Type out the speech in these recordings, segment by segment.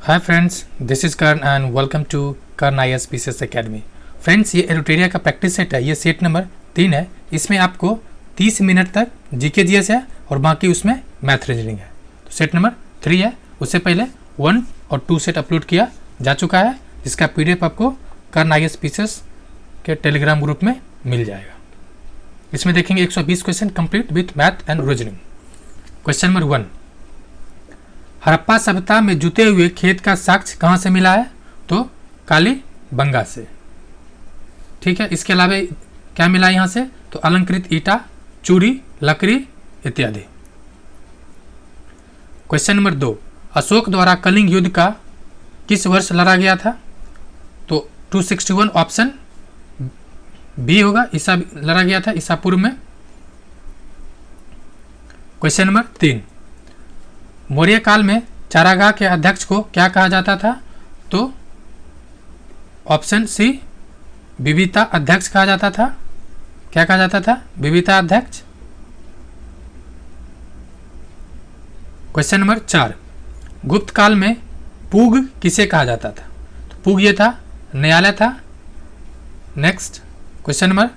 Hi friends, this is Karn and welcome to Karn IAS PCS academy. Friends, ये एरोटेरिया का practice set है। ये सेट नंबर 3 है। इसमें आपको 30 मिनट तक जीके जीएस है और बाकी उसमें मैथ रीजनिंग है। तो सेट नंबर 3 है। उससे पहले 1 और 2 सेट अपलोड किया जा चुका है, जिसका PDF आपको कर्ण IAS PCS के टेलीग्राम ग्रुप में मिल जाएगा। इसमें देखेंगे 120 question complete with math and reasoning. Question number 1, Harappa सभ्यता में जुते हुए खेत का साक्ष्य कहाँ से मिला है? तो कालीबंगा से। ठीक है। इसके अलावा क्या मिला यहाँ से? तो अलंकृत ईटा, चूड़ी, लकड़ी इत्यादि। क्वेश्चन नंबर 2, अशोक द्वारा कलिंग युद्ध का किस वर्ष लड़ा गया था? तो 261 ऑप्शन बी होगा। ईसा लड़ा गया था, ईसा पूर्व में। क्वेश्चन नंबर 3, मौर्य काल में चारागाह के अध्यक्ष को क्या कहा जाता था? तो ऑप्शन सी, विविता अध्यक्ष कहा जाता था। क्या कहा जाता था? विविता अध्यक्ष। क्वेश्चन नंबर 4, गुप्त काल में पूग किसे कहा जाता था? तो पूग ये था, न्यायालय था। नेक्स्ट क्वेश्चन नंबर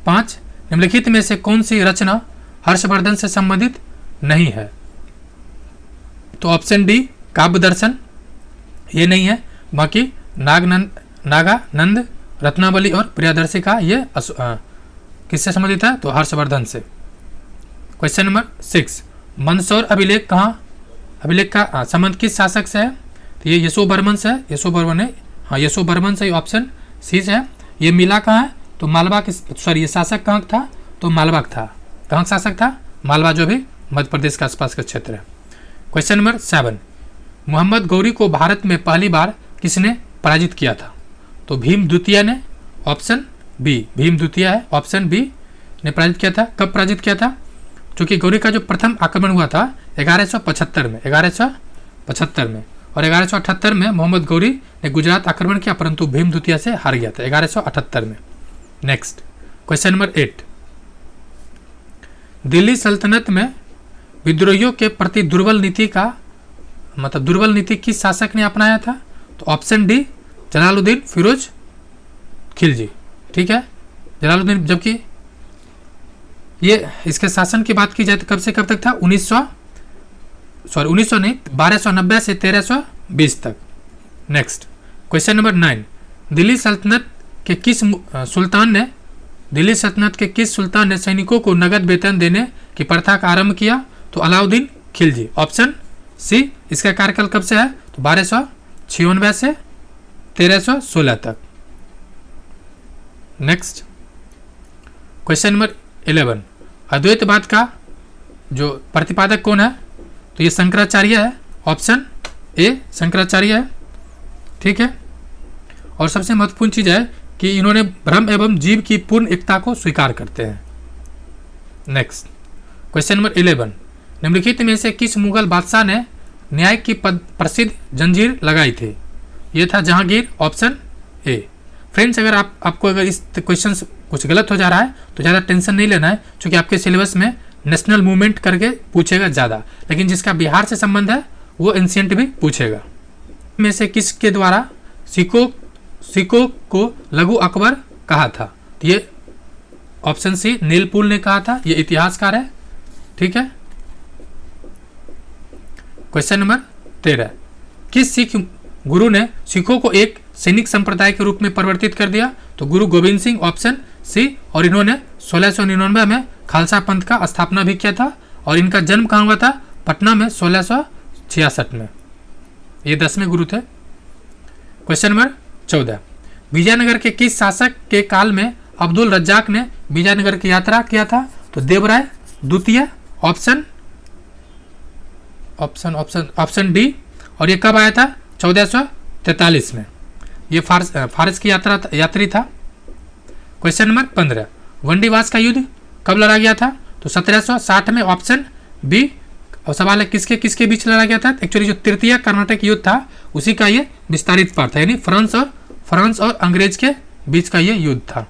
5, निम्नलिखित में से कौन सी रचना हर्षवर्धन से संबंधित नहीं है? तो ऑप्शन डी, काव्य दर्शन, ये नहीं है। बाकी नागानंद, रत्नावली और प्रियदर्शी का ये किससे संबंधित है? तो हर्षवर्धन से। क्वेश्चन नंबर 6, मंदसौर अभिलेख का संबंध किस शासक से है? तो ये यशोवर्मन से है। यशोवर्मन से ऑप्शन सी से है। ये मिला कहाँ है? तो मालवा के, सॉरी, ये शासक कहाँ था? तो मालवा था। कहाँ शासक था? मालवा, जो भी मध्य प्रदेश के आसपास का क्षेत्र है। क्वेश्चन नंबर 7, मोहम्मद गौरी को भारत में पहली बार किसने पराजित किया था? तो भीम द्वितीय ने। ऑप्शन बी, भीम द्वितीय है। ऑप्शन बी ने पराजित किया था। कब पराजित किया था? क्योंकि गौरी का जो प्रथम आक्रमण हुआ था 1175 में, 1175 में, और 1178 में मोहम्मद गौरी ने गुजरात आक्रमण किया, परंतु भीम द्वितीय से हार गया था 1178 में। नेक्स्ट क्वेश्चन नंबर 8, दिल्ली सल्तनत में विद्रोहियों के प्रति दुर्बल नीति किस शासक ने अपनाया था? तो ऑप्शन डी, जलालुद्दीन फिरोज खिलजी। ठीक है, जलालुद्दीन। जबकि ये इसके शासन की बात की जाए तो कब से कब तक था? 1290 से 1320 तक। नेक्स्ट क्वेश्चन नंबर 9, दिल्ली सल्तनत के किस सुल्तान ने सैनिकों को नगद वेतन देने की प्रथा का आरंभ किया? तो अलाउद्दीन खिलजी। Option C. इसका कार्यकाल कब से है? तो 1296 से 1316 तक। नेक्स्ट क्वेश्चन नंबर 11, अद्वैतवाद का जो प्रतिपादक कौन है? तो ये शंकराचार्य है। ऑप्शन ए, शंकराचार्य है। ठीक है। और सबसे महत्वपूर्ण चीज है कि इन्होंने ब्रह्म एवं जीव की पूर्ण एकता को स्वीकार करते हैं। नेक्स्ट क्वेश्चन नंबर 11, निम्नलिखित में से किस मुगल बादशाह ने न्याय की प्रसिद्ध जंजीर लगाई थी? ये था जहांगीर। Option A. फ्रेंड्स, अगर आपको अगर इस क्वेश्चन कुछ गलत हो जा रहा है तो ज़्यादा टेंशन नहीं लेना है, क्योंकि आपके सिलेबस में नेशनल मूवमेंट करके पूछेगा ज़्यादा, लेकिन जिसका बिहार से संबंध है वो एंशिएंट भी पूछेगा। में से किसके द्वारा सिखों को लघु अकबर कहा था? तो ये ऑप्शन सी, नीलपुल ने कहा था। ये इतिहासकार है। ठीक है। क्वेश्चन नंबर 13, किस सिख गुरु ने सिखों को एक सैनिक संप्रदाय के रूप में परिवर्तित कर दिया? तो गुरु गोविंद सिंह। Option C. और इन्होंने 1699 में खालसा पंथ का स्थापना भी किया था, और इनका जन्म कहाँ हुआ था? पटना में 1666 में। ये 10वें गुरु थे। क्वेश्चन नंबर 14, विजयनगर के किस शासक के काल में अब्दुल रज्जाक ने विजयनगर की यात्रा किया था? तो देवराय द्वितीय। Option D. और ये कब आया था? 1443 में। ये फारस की यात्री था। क्वेश्चन नंबर 15, वंडीवास का युद्ध कब लड़ा गया था? तो 1760 में। Option B. और सवाल है किसके बीच लड़ा गया था? एक्चुअली जो तृतीय कर्नाटक युद्ध था उसी का ये विस्तारित पार्ट था, यानी फ्रांस और अंग्रेज के बीच का ये युद्ध था।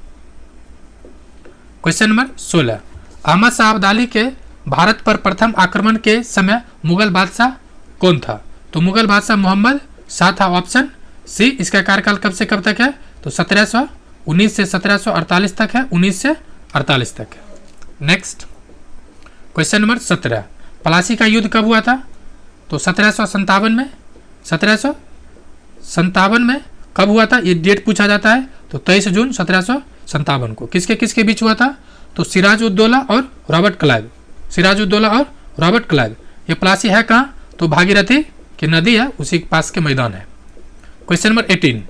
क्वेश्चन नंबर 16, अहमद शाह अब्दाली के भारत पर प्रथम आक्रमण के समय मुगल बादशाह कौन था? तो मुगल बादशाह मोहम्मद साथ ऑप्शन सी। इसका कार्यकाल कब से कब तक है? तो 1719 से 1748 तक है, 19 से 48 तक है। नेक्स्ट क्वेश्चन नंबर 17, प्लासी का युद्ध कब हुआ था? तो 1757 में। 1757 में कब हुआ था? ये डेट पूछा जाता है। तो 23 जून 1757 को। किसके किसके बीच हुआ था? तो सिराजुद्दौला और रॉबर्ट क्लाइव। सिराजुद्दौला और रॉबर्ट क्लाइव। ये प्लासी है कहाँ? तो भागीरथी की नदी है, उसी के पास के मैदान है। क्वेश्चन नंबर 18,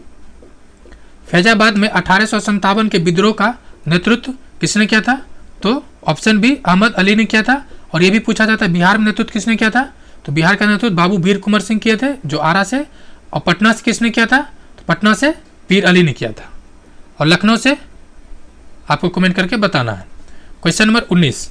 फैजाबाद में 1857 के विद्रोह का नेतृत्व किसने किया था? तो ऑप्शन बी अहमद अली ने किया था। और ये भी पूछा जाता है बिहार में नेतृत्व किसने किया था? तो बिहार का नेतृत्व बाबू वीर कुंवर सिंह किए थे, जो आरा से। और पटना से किसने किया था? तो पटना से पीर अली ने किया था। और लखनऊ से आपको कमेंट करके बताना है। क्वेश्चन नंबर 19,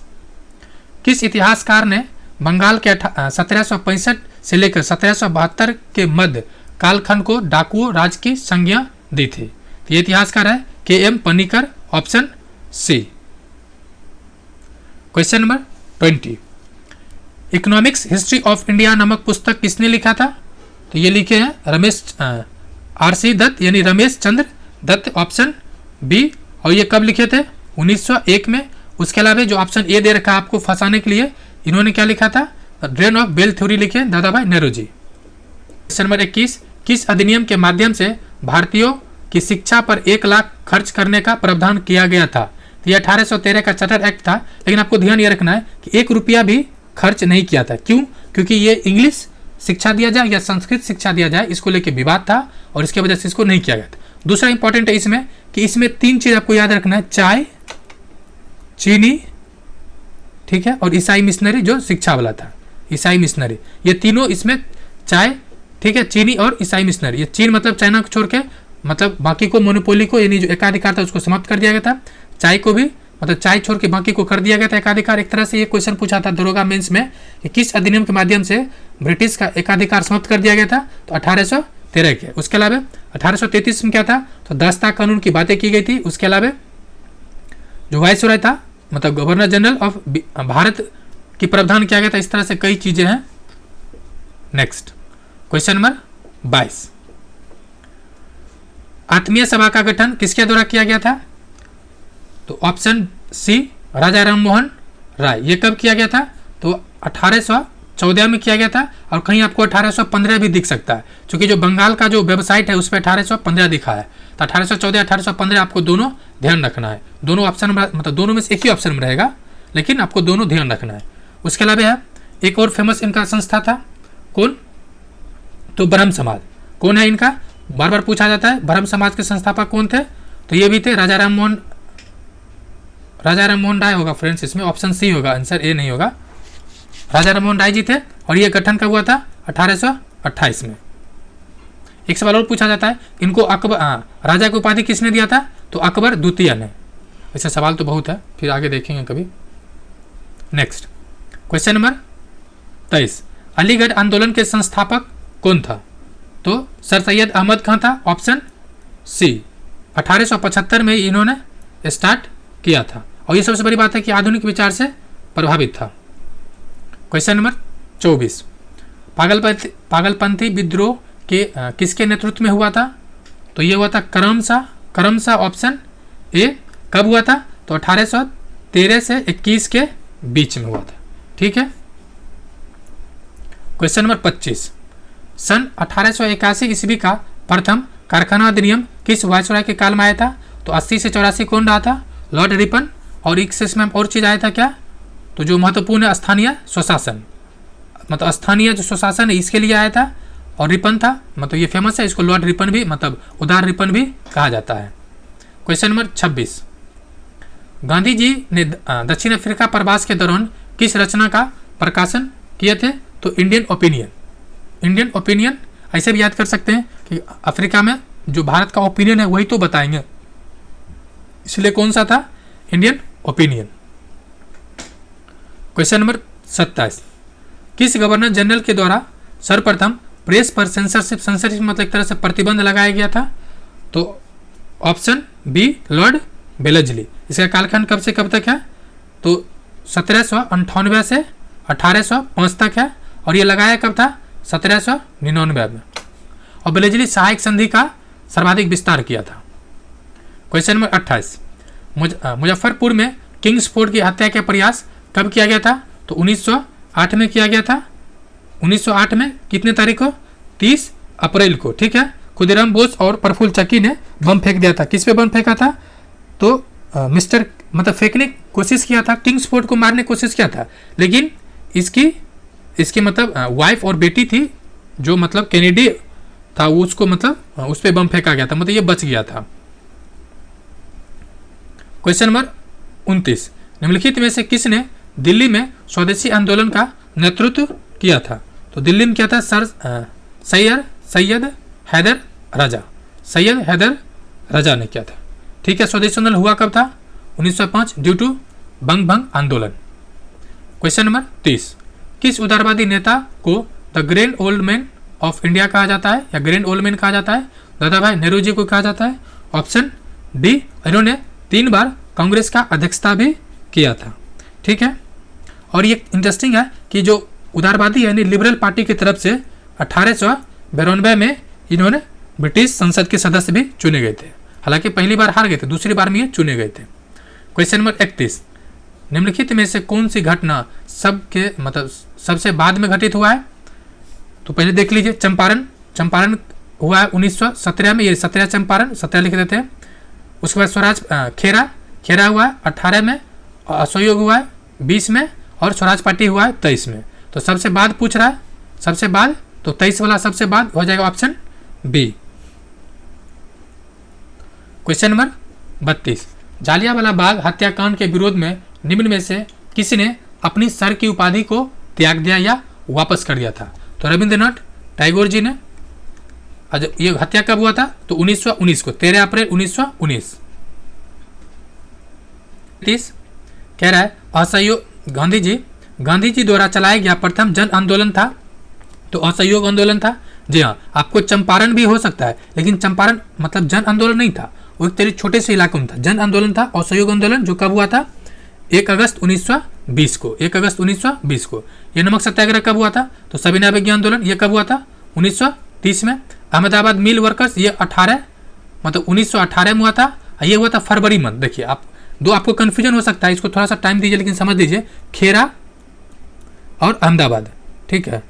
किस इतिहासकार ने बंगाल के 1765 से लेकर 1772 के मध्य कालखंड को डाकुओं राज की संज्ञा दी थी? तो ये इतिहासकार है K M. Panikkar, option C. Question number 20, economics history of India नामक पुस्तक किसने लिखा था? तो ये लिखे हैं रमेश आर.सी. दत्त, यानी रमेश चंद्र दत्त, ऑप्शन बी। और ये कब लिखे थे? 1901 में। उसके अलावा जो ऑप्शन ए दे रखा है आपको फंसाने के लिए, इन्होंने क्या लिखा था? ड्रेन ऑफ बेल थ्योरी लिखे दादा भाई नेहरू जी। क्वेश्चन नंबर 21, किस अधिनियम के माध्यम से भारतीयों की शिक्षा पर 1 लाख खर्च करने का प्रावधान किया गया था? तो ये 1813 का चार्टर एक्ट था। लेकिन आपको ध्यान ये रखना है कि 1 रुपया भी खर्च नहीं किया था। क्यों? क्योंकि ये इंग्लिश शिक्षा दिया जाए या संस्कृत शिक्षा दिया जाए, इसको लेकर विवाद था और इसके वजह से इसको नहीं किया गया था। दूसरा इंपॉर्टेंट है इसमें कि इसमें 3 चीज आपको याद रखना है, चाय, चीनी, ठीक है, और ईसाई मिशनरी जो शिक्षा वाला था, ईसाई मिशनरी। ये तीनों इसमें, चाय, ठीक है, चीनी और ईसाई मिशनरी। ये चीन मतलब चाइना को छोड़ के, मतलब बाकी को मोनोपोली को, यानी जो एकाधिकार था उसको समाप्त कर दिया गया था। चाय को भी, मतलब चाय छोड़ के बाकी को कर दिया गया था एकाधिकार। एक तरह से ये क्वेश्चन पूछा था दरोगा मेंस में कि किस अधिनियम के माध्यम से ब्रिटिश का एकाधिकार समाप्त कर दिया गया था? तो 1813 के। उसके अलावा 1833 में क्या था? तो दास्ता कानून की बातें की गई थी। उसके अलावा जो वायसराय था, मतलब गवर्नर जनरल ऑफ भारत की प्रावधान किया गया था। इस तरह से कई चीजें हैं। नेक्स्ट क्वेश्चन नंबर 22, आत्मीय सभा का गठन किसके द्वारा किया गया था? तो ऑप्शन सी राजा राममोहन राय। ये कब किया गया था? तो 1814 में किया गया था। और कहीं आपको 1815 भी दिख सकता है, क्योंकि जो बंगाल का जो वेबसाइट है उस पर 1815 दिखा है। तो 1814 1815 आपको दोनों ध्यान रखना है। दोनों ऑप्शन में, मतलब दोनों में से एक ही ऑप्शन में रहेगा, लेकिन आपको दोनों ध्यान रखना है। उसके अलावा है एक और फेमस इनका संस्था था, कौन? तो ब्रह्म समाज। कौन है इनका? बार बार पूछा जाता है, ब्रह्म समाज के संस्थापक कौन थे? तो ये भी थे राजा राममोहन राय होगा फ्रेंड्स, इसमें ऑप्शन सी होगा, आंसर ए नहीं होगा। राजा राममोहन राय जी थे। और ये गठन कब हुआ था? 1828 में। एक सवाल और पूछा जाता है, इनको अकबर, राजा की उपाधि किसने दिया था? तो अकबर द्वितीय ने। ऐसे सवाल तो बहुत है, फिर आगे देखेंगे कभी। नेक्स्ट क्वेश्चन नंबर 23, अलीगढ़ आंदोलन के संस्थापक कौन था? तो सर सैयद अहमद खान था, ऑप्शन सी। 1875 में इन्होंने स्टार्ट किया था। और ये सबसे बड़ी बात है कि आधुनिक विचार से प्रभावित था। क्वेश्चन नंबर 24, पागलपंथी विद्रोह के किसके नेतृत्व में हुआ था? तो ये हुआ था करमशाह, ऑप्शन ए। कब हुआ था? तो 1813 से 21 के बीच में हुआ था। ठीक है। क्वेश्चन नंबर 25, सन 1881 ईस्वी का प्रथम कारखाना अधिनियम किस वायसराय के काल में आया था? तो 80 से 84 कौन रहा था? Lord Ripon. और एक इसमें और चीज आया था क्या? तो जो महत्वपूर्ण है स्थानीय स्वशासन, मतलब स्थानीय जो स्वशासन है इसके लिए आया था। और रिपन था, मतलब ये फेमस है, इसको लॉर्ड रिपन भी, मतलब उदार रिपन भी कहा जाता है। क्वेश्चन नंबर 26, गांधी जी ने दक्षिण अफ्रीका प्रवास के दौरान किस रचना का प्रकाशन किए थे? तो इंडियन ओपिनियन। ऐसे भी याद कर सकते हैं कि अफ्रीका में जो भारत का ओपिनियन है वही तो बताएंगे, इसलिए कौन सा था? Indian opinion. क्वेश्चन नंबर 27, किस गवर्नर जनरल के द्वारा सर्वप्रथम प्रेस पर सेंसरशिप मतलब एक तरह से प्रतिबंध लगाया गया था? तो ऑप्शन बी लॉर्ड वेलेस्ली। इसका कालखंड कब से कब तक है? तो 1798 से 1805 तक है। और ये लगाया कब था? 1799 में। और बेलेजली सहायक संधि का सर्वाधिक विस्तार किया था। क्वेश्चन नंबर 28, मुजफ्फरपुर में किंग्सफोर्ड की हत्या का प्रयास कब किया गया था? तो 1908 में किया गया था। 1908 में कितने तारीख को? 30 अप्रैल को। ठीक है, खुदीराम बोस और प्रफुल्ल चक्की ने बम फेंक दिया था। किस पे बम फेंका था? तो मतलब फेंकने की कोशिश किया था, किंग्सफोर्ड को मारने की कोशिश किया था, लेकिन इसकी मतलब वाइफ और बेटी थी जो मतलब कैनेडी था, उसको मतलब उस पर बम फेंका गया था, मतलब ये बच गया था। क्वेश्चन नंबर 29, निम्नलिखित में से किसने दिल्ली में स्वदेशी आंदोलन का नेतृत्व किया था? तो दिल्ली में क्या था? सैयद हैदर राजा ने किया था। ठीक है, स्वदेशी आंदोलन हुआ कब था? 1905 ड्यू टू बंग आंदोलन। क्वेश्चन नंबर 30, किस उदारवादी नेता को the grand old man of India कहा जाता है या ग्रैंड ओल्ड मैन कहा जाता है? दादा भाई नेहरू जी को कहा जाता है। ऑप्शन डी, इन्होंने 3 बार कांग्रेस का अध्यक्षता भी किया था। ठीक है, और ये इंटरेस्टिंग है कि जो उदारवादी यानी लिबरल पार्टी की तरफ से 1892 में इन्होंने ब्रिटिश संसद के सदस्य भी चुने गए थे। हालांकि पहली बार हार गए थे, दूसरी बार में ये चुने गए थे। क्वेश्चन नंबर 31, निम्नलिखित में से कौन सी घटना सबसे बाद में घटित हुआ है? तो पहले देख लीजिए, चंपारण हुआ है 1917 में, ये 17 चंपारण 17 लिख देते हैं। उसके बाद स्वराज खेरा हुआ है 18 में, असहयोग हुआ है 20 में, और स्वराज पार्टी हुआ है 23 में। तो सबसे बाद पूछ रहा है, सबसे बाद, तो 23 वाला सबसे बाद हो जाएगा option B. Question number 32, Jallianwala Bagh हत्याकांड के विरोध में निम्न में से किसने अपनी सर की उपाधि को त्याग दिया या वापस कर दिया था? तो रविंद्रनाथ टैगोर जी ने। ये हत्या कब हुआ था? तो 1919 को, 13 अप्रैल 1919। कह रहा है असहयोग गांधी जी द्वारा चलाया गया प्रथम जन आंदोलन था, तो असहयोग आंदोलन था। जी हाँ, आपको चंपारण भी हो सकता है, लेकिन चंपारण मतलब जन आंदोलन नहीं था, वो एक तेरे छोटे से इलाके में था। जन आंदोलन था, असहयोग आंदोलन जो कब हुआ था? 1 अगस्त 1920 को, 1 अगस्त 1920 को। ये नमक सत्याग्रह कब हुआ था? तो सविनय अवज्ञा आंदोलन ये कब हुआ था? 1930 में। अहमदाबाद मिल वर्कर्स ये 1918 में हुआ था, ये हुआ था फरवरी मंथ। देखिए आप दो, आपको कंफ्यूजन हो सकता है, इसको थोड़ा सा टाइम दीजिए, लेकिन समझ लीजिए खेरा और अहमदाबाद। ठीक है,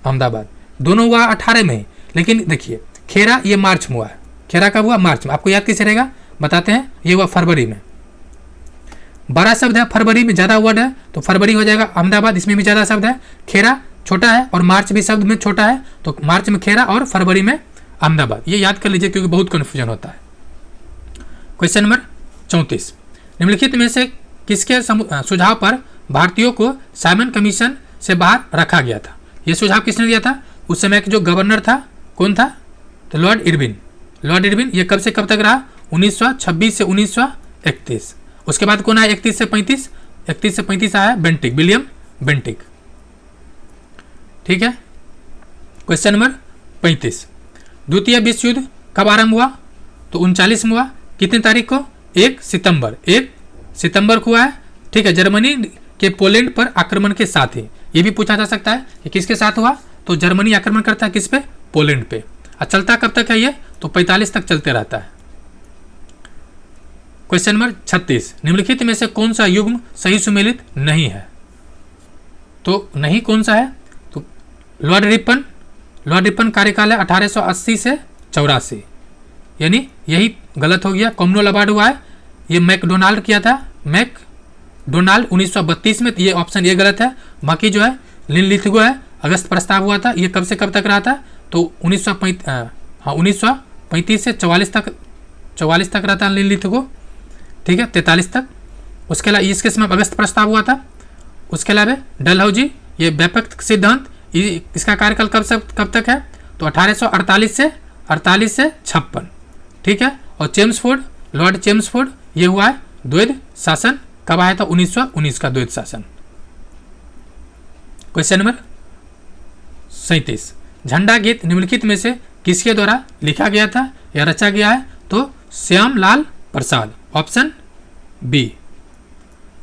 अहमदाबाद दोनों हुआ 18 में, लेकिन देखिए खेरा ये मार्च में हुआ है। खेरा कब हुआ? मार्च में। आपको याद कैसे रहेगा बताते हैं, ये हुआ फरवरी में। बड़ा शब्द है, फरवरी में ज़्यादा वर्ड है, तो फरवरी हो जाएगा। अहमदाबाद इसमें भी ज़्यादा शब्द है, खेरा छोटा है और मार्च भी शब्द में छोटा है, तो मार्च में खेरा और फरवरी में अहमदाबाद। ये याद कर लीजिए क्योंकि बहुत कन्फ्यूजन होता है। क्वेश्चन नंबर 34, निम्नलिखित में से किसके सुझाव पर भारतीयों को साइमन कमीशन से बाहर रखा गया था? ये सुझाव किसने दिया था? उस समय के जो गवर्नर था, कौन था? तो लॉर्ड इरविन। ये कब से कब तक रहा? 1926 से 1931। उसके बाद कौन आया 31 से 35? 31 से 35 आया बेंटिक, विलियम बेंटिक। ठीक है, क्वेश्चन नंबर 35, द्वितीय विश्व युद्ध कब आरंभ हुआ? तो 39 में हुआ। कितनी तारीख को? 1 सितंबर को हुआ है। ठीक है, जर्मनी के पोलैंड पर आक्रमण के साथ ही। ये भी पूछा जा सकता है कि किसके साथ हुआ? तो जर्मनी आक्रमण करता है किस पे? पोलैंड पे। और चलता कब तक है ये? तो 45 तक चलते रहता है। क्वेश्चन नंबर 36, निम्नलिखित में से कौन सा युग्म सही सुमेलित नहीं है? तो नहीं कौन सा है? तो लॉर्ड रिपन कार्यकाल है 1880 से 84, यानी यही गलत हो गया। कॉमनवेल्थ अवार्ड हुआ है, ये मैकडोनाल्ड किया था, मैकडोनाल्ड 1932 में, ये ऑप्शन ये गलत है। बाकी जो है लिनलिथगो है, अगस्त प्रस्ताव हुआ था, ये कब से कब तक रहा था? तो 1935 से 44 तक रहा था लिनलिथगो। ठीक है, 43 तक। उसके अलावा इसके समय अगस्त प्रस्ताव हुआ था। उसके अलावा डलहौजी, ये व्यापक सिद्धांत, इसका कार्यकाल कब तक है? तो 1848 से 56। ठीक है, और लॉर्ड चेम्सफोर्ड, ये हुआ है द्वैध शासन। कब आया था? 1919 का द्वैध शासन। क्वेश्चन नंबर 37, झंडा गीत निम्नलिखित में से किसके द्वारा लिखा गया था या रचा गया है? तो श्यामलाल प्रसाद, ऑप्शन बी।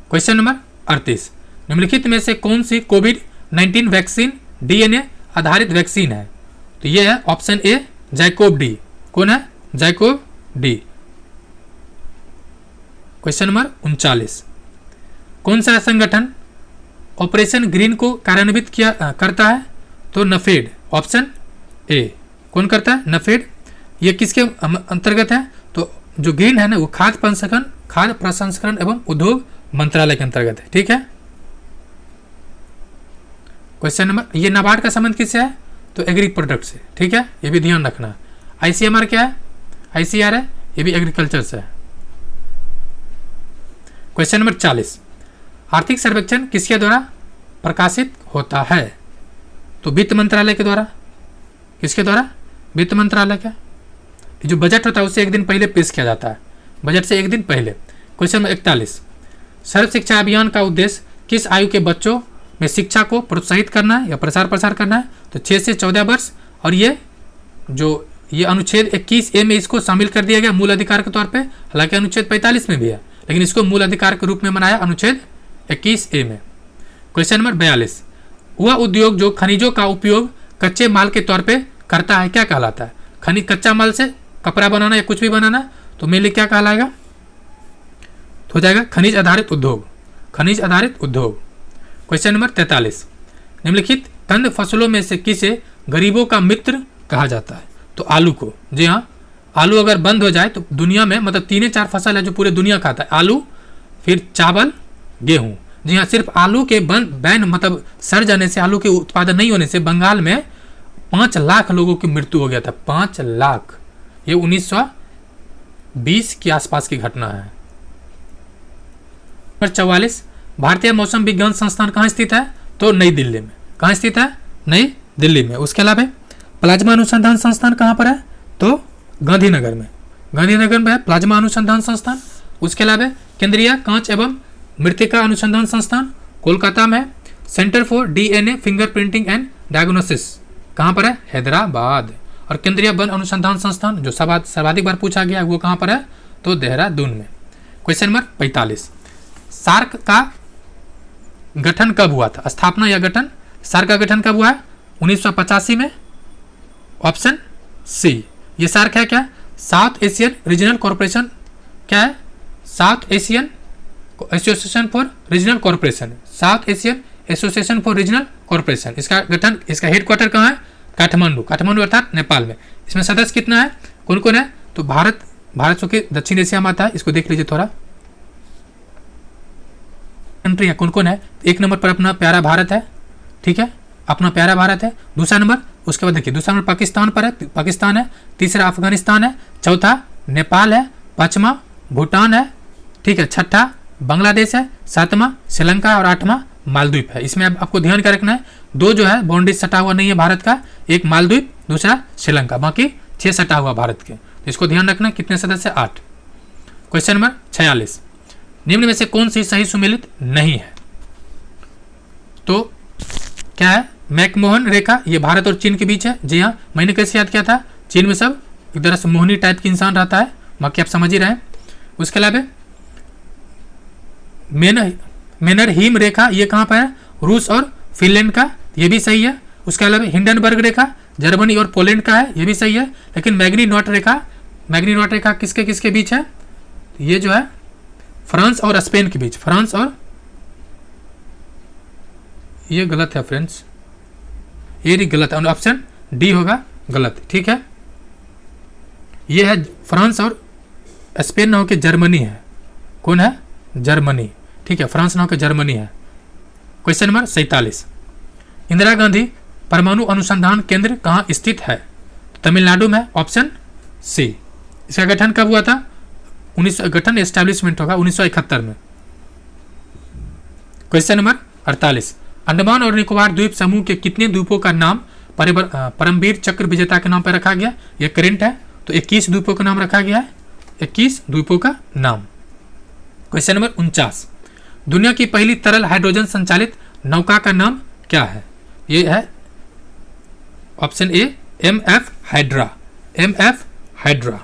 क्वेश्चन नंबर 38, निम्नलिखित में से कौन सी कोविड-19 वैक्सीन डीएनए आधारित वैक्सीन है? तो ये है ऑप्शन ए जैकोब डी। कौन है? Jacob D. क्वेश्चन नंबर 39, कौन सा संगठन ऑपरेशन ग्रीन को कार्यान्वित करता है? तो नफेड। Option A. कौन करता है? नफेड। ये किसके अंतर्गत है? तो जो ग्रीन है ना वो खाद्य प्रसंस्करण एवं उद्योग मंत्रालय के अंतर्गत है। ठीक है। क्वेश्चन नंबर, ये नाबार्ड का संबंध किससे है? तो एग्री प्रोडक्ट से। ठीक है, ये भी ध्यान रखना। आईसीएमआर क्या है? आईसीआर है, ये भी एग्रीकल्चर से है। क्वेश्चन नंबर 40, आर्थिक सर्वेक्षण किसके द्वारा प्रकाशित होता है? तो वित्त मंत्रालय के द्वारा। किसके द्वारा? वित्त मंत्रालय का। जो बजट होता है उससे एक दिन पहले पेश किया जाता है, बजट से एक दिन पहले। क्वेश्चन नंबर 41, सर्व शिक्षा अभियान का उद्देश्य किस आयु के बच्चों में शिक्षा को प्रोत्साहित करना है या प्रसार करना है? तो 6 से 14 वर्ष। और ये अनुच्छेद 21A में इसको शामिल कर दिया गया मूल अधिकार के तौर पे। हालांकि अनुच्छेद 45 में भी है, लेकिन इसको मूल अधिकार के रूप में बनाया अनुच्छेद 21A में। क्वेश्चन नंबर 42, वह उद्योग जो खनिजों का उपयोग कच्चे माल के तौर पे करता है क्या कहलाता है? खनिज, कच्चा माल से कपड़ा बनाना या कुछ भी बनाना, तो मेनली क्या कहलाएगा? तो हो जाएगा खनिज आधारित उद्योग। खनिज आधारित उद्योग। क्वेश्चन नंबर 43, निम्नलिखित कंद फसलों में से किसे गरीबों का मित्र कहा जाता है? तो आलू को। जी हाँ, आलू अगर बंद हो जाए तो दुनिया में मतलब 3-4 फसल है जो पूरे दुनिया खाता है। आलू, फिर चावल, गेहूं। जी हाँ, सिर्फ आलू के बैन मतलब सड़ जाने से, आलू के उत्पादन नहीं होने से बंगाल में 5 लाख लोगों की मृत्यु हो गया था। 5 लाख। ये 1920 के आसपास की घटना है। नंबर 44, भारतीय मौसम विज्ञान संस्थान कहाँ स्थित है? तो नई दिल्ली में। कहाँ स्थित है? नई दिल्ली में। उसके अलावा प्लाज्मा अनुसंधान संस्थान कहाँ पर है? तो गांधीनगर में। गांधीनगर में है प्लाज्मा अनुसंधान संस्थान। उसके अलावा केंद्रीय कांच एवं मृतिका अनुसंधान संस्थान कोलकाता में है। Centre for DNA fingerprinting and diagnosis कहाँ पर है? हैदराबाद। और केंद्रीय वन अनुसंधान संस्थान जो सर्वाधिक बार पूछा गया वो कहाँ पर है? तो देहरादून में। क्वेश्चन नंबर 45, सार्क का गठन कब हुआ था? स्थापना या गठन? सार्क का गठन कब हुआ है? 1985 में। Option C. ये सार्क है क्या? South Asian regional corporation. क्या है? South Asian association for regional corporation. South Asian association for regional corporation. इसका गठन, इसका हेडक्वार्टर कहाँ है? काठमांडू। काठमांडू अर्थात नेपाल में। इसमें सदस्य कितना है? कौन कौन है? तो भारत चूंकि दक्षिण एशिया में आता है, इसको देख लीजिए थोड़ा। कंट्री है, कौन कौन है? एक नंबर पर अपना प्यारा भारत है। ठीक है, अपना प्यारा भारत है। दूसरा नंबर, उसके बाद देखिए दूसरा नंबर पाकिस्तान पर है, पाकिस्तान है। तीसरा अफगानिस्तान है। चौथा नेपाल है। पांचवा भूटान है। ठीक है, छठा बांग्लादेश है। सातवां श्रीलंका और आठवां मालदीव है। इसमें आपको ध्यान क्या रखना है? 2 जो है बाउंड्री सटा हुआ नहीं है भारत का, एक मालदीव, दूसरा श्रीलंका, बाकी 6 सटा हुआ भारत के। तो इसको ध्यान रखना। कितने सदस्य? 8। क्वेश्चन नंबर 46, निम्न में से कौन सी सही सुमेलित नहीं है? तो क्या है? मैकमोहन रेखा, ये भारत और चीन के बीच है। जी हाँ, मैंने कैसे याद किया था? चीन में सब एक तरह से मोहनी टाइप के इंसान रहता है, बाकी आप समझ ही रहे हैं। उसके अलावा मेनर हिम रेखा, ये कहाँ पर है? रूस और फिनलैंड का, ये भी सही है। उसके अलावा हिंडनबर्ग रेखा जर्मनी और पोलैंड का है, ये भी सही है। लेकिन मैग्नीनॉट रेखा किसके किसके बीच है? ये जो है फ्रांस और स्पेन के बीच। फ्रांस और, ये गलत है फ्रेंड्स, ये गलत है। ऑप्शन डी होगा गलत। ठीक है, ये है फ्रांस और स्पेन ना होकर जर्मनी है। कौन है? जर्मनी। ठीक है, फ्रांस ना होकर जर्मनी है। क्वेश्चन नंबर 47, इंदिरा गांधी परमाणु अनुसंधान केंद्र कहाँ स्थित है? तमिलनाडु में। Option C. इसका गठन कब हुआ था? गठन एस्टैब्लिशमेंट होगा 1971 में। क्वेश्चन नंबर 48, अंडमान और निकोबार द्वीप समूह के कितने द्वीपों का नाम परमवीर चक्र विजेता के नाम पर रखा गया? यह करेंट है, तो 21 द्वीपों का नाम रखा गया है। 21 द्वीपों का नाम। क्वेश्चन नंबर 49, दुनिया की पहली तरल हाइड्रोजन संचालित नौका का नाम क्या है? ये है option A MF hydra. MF hydra.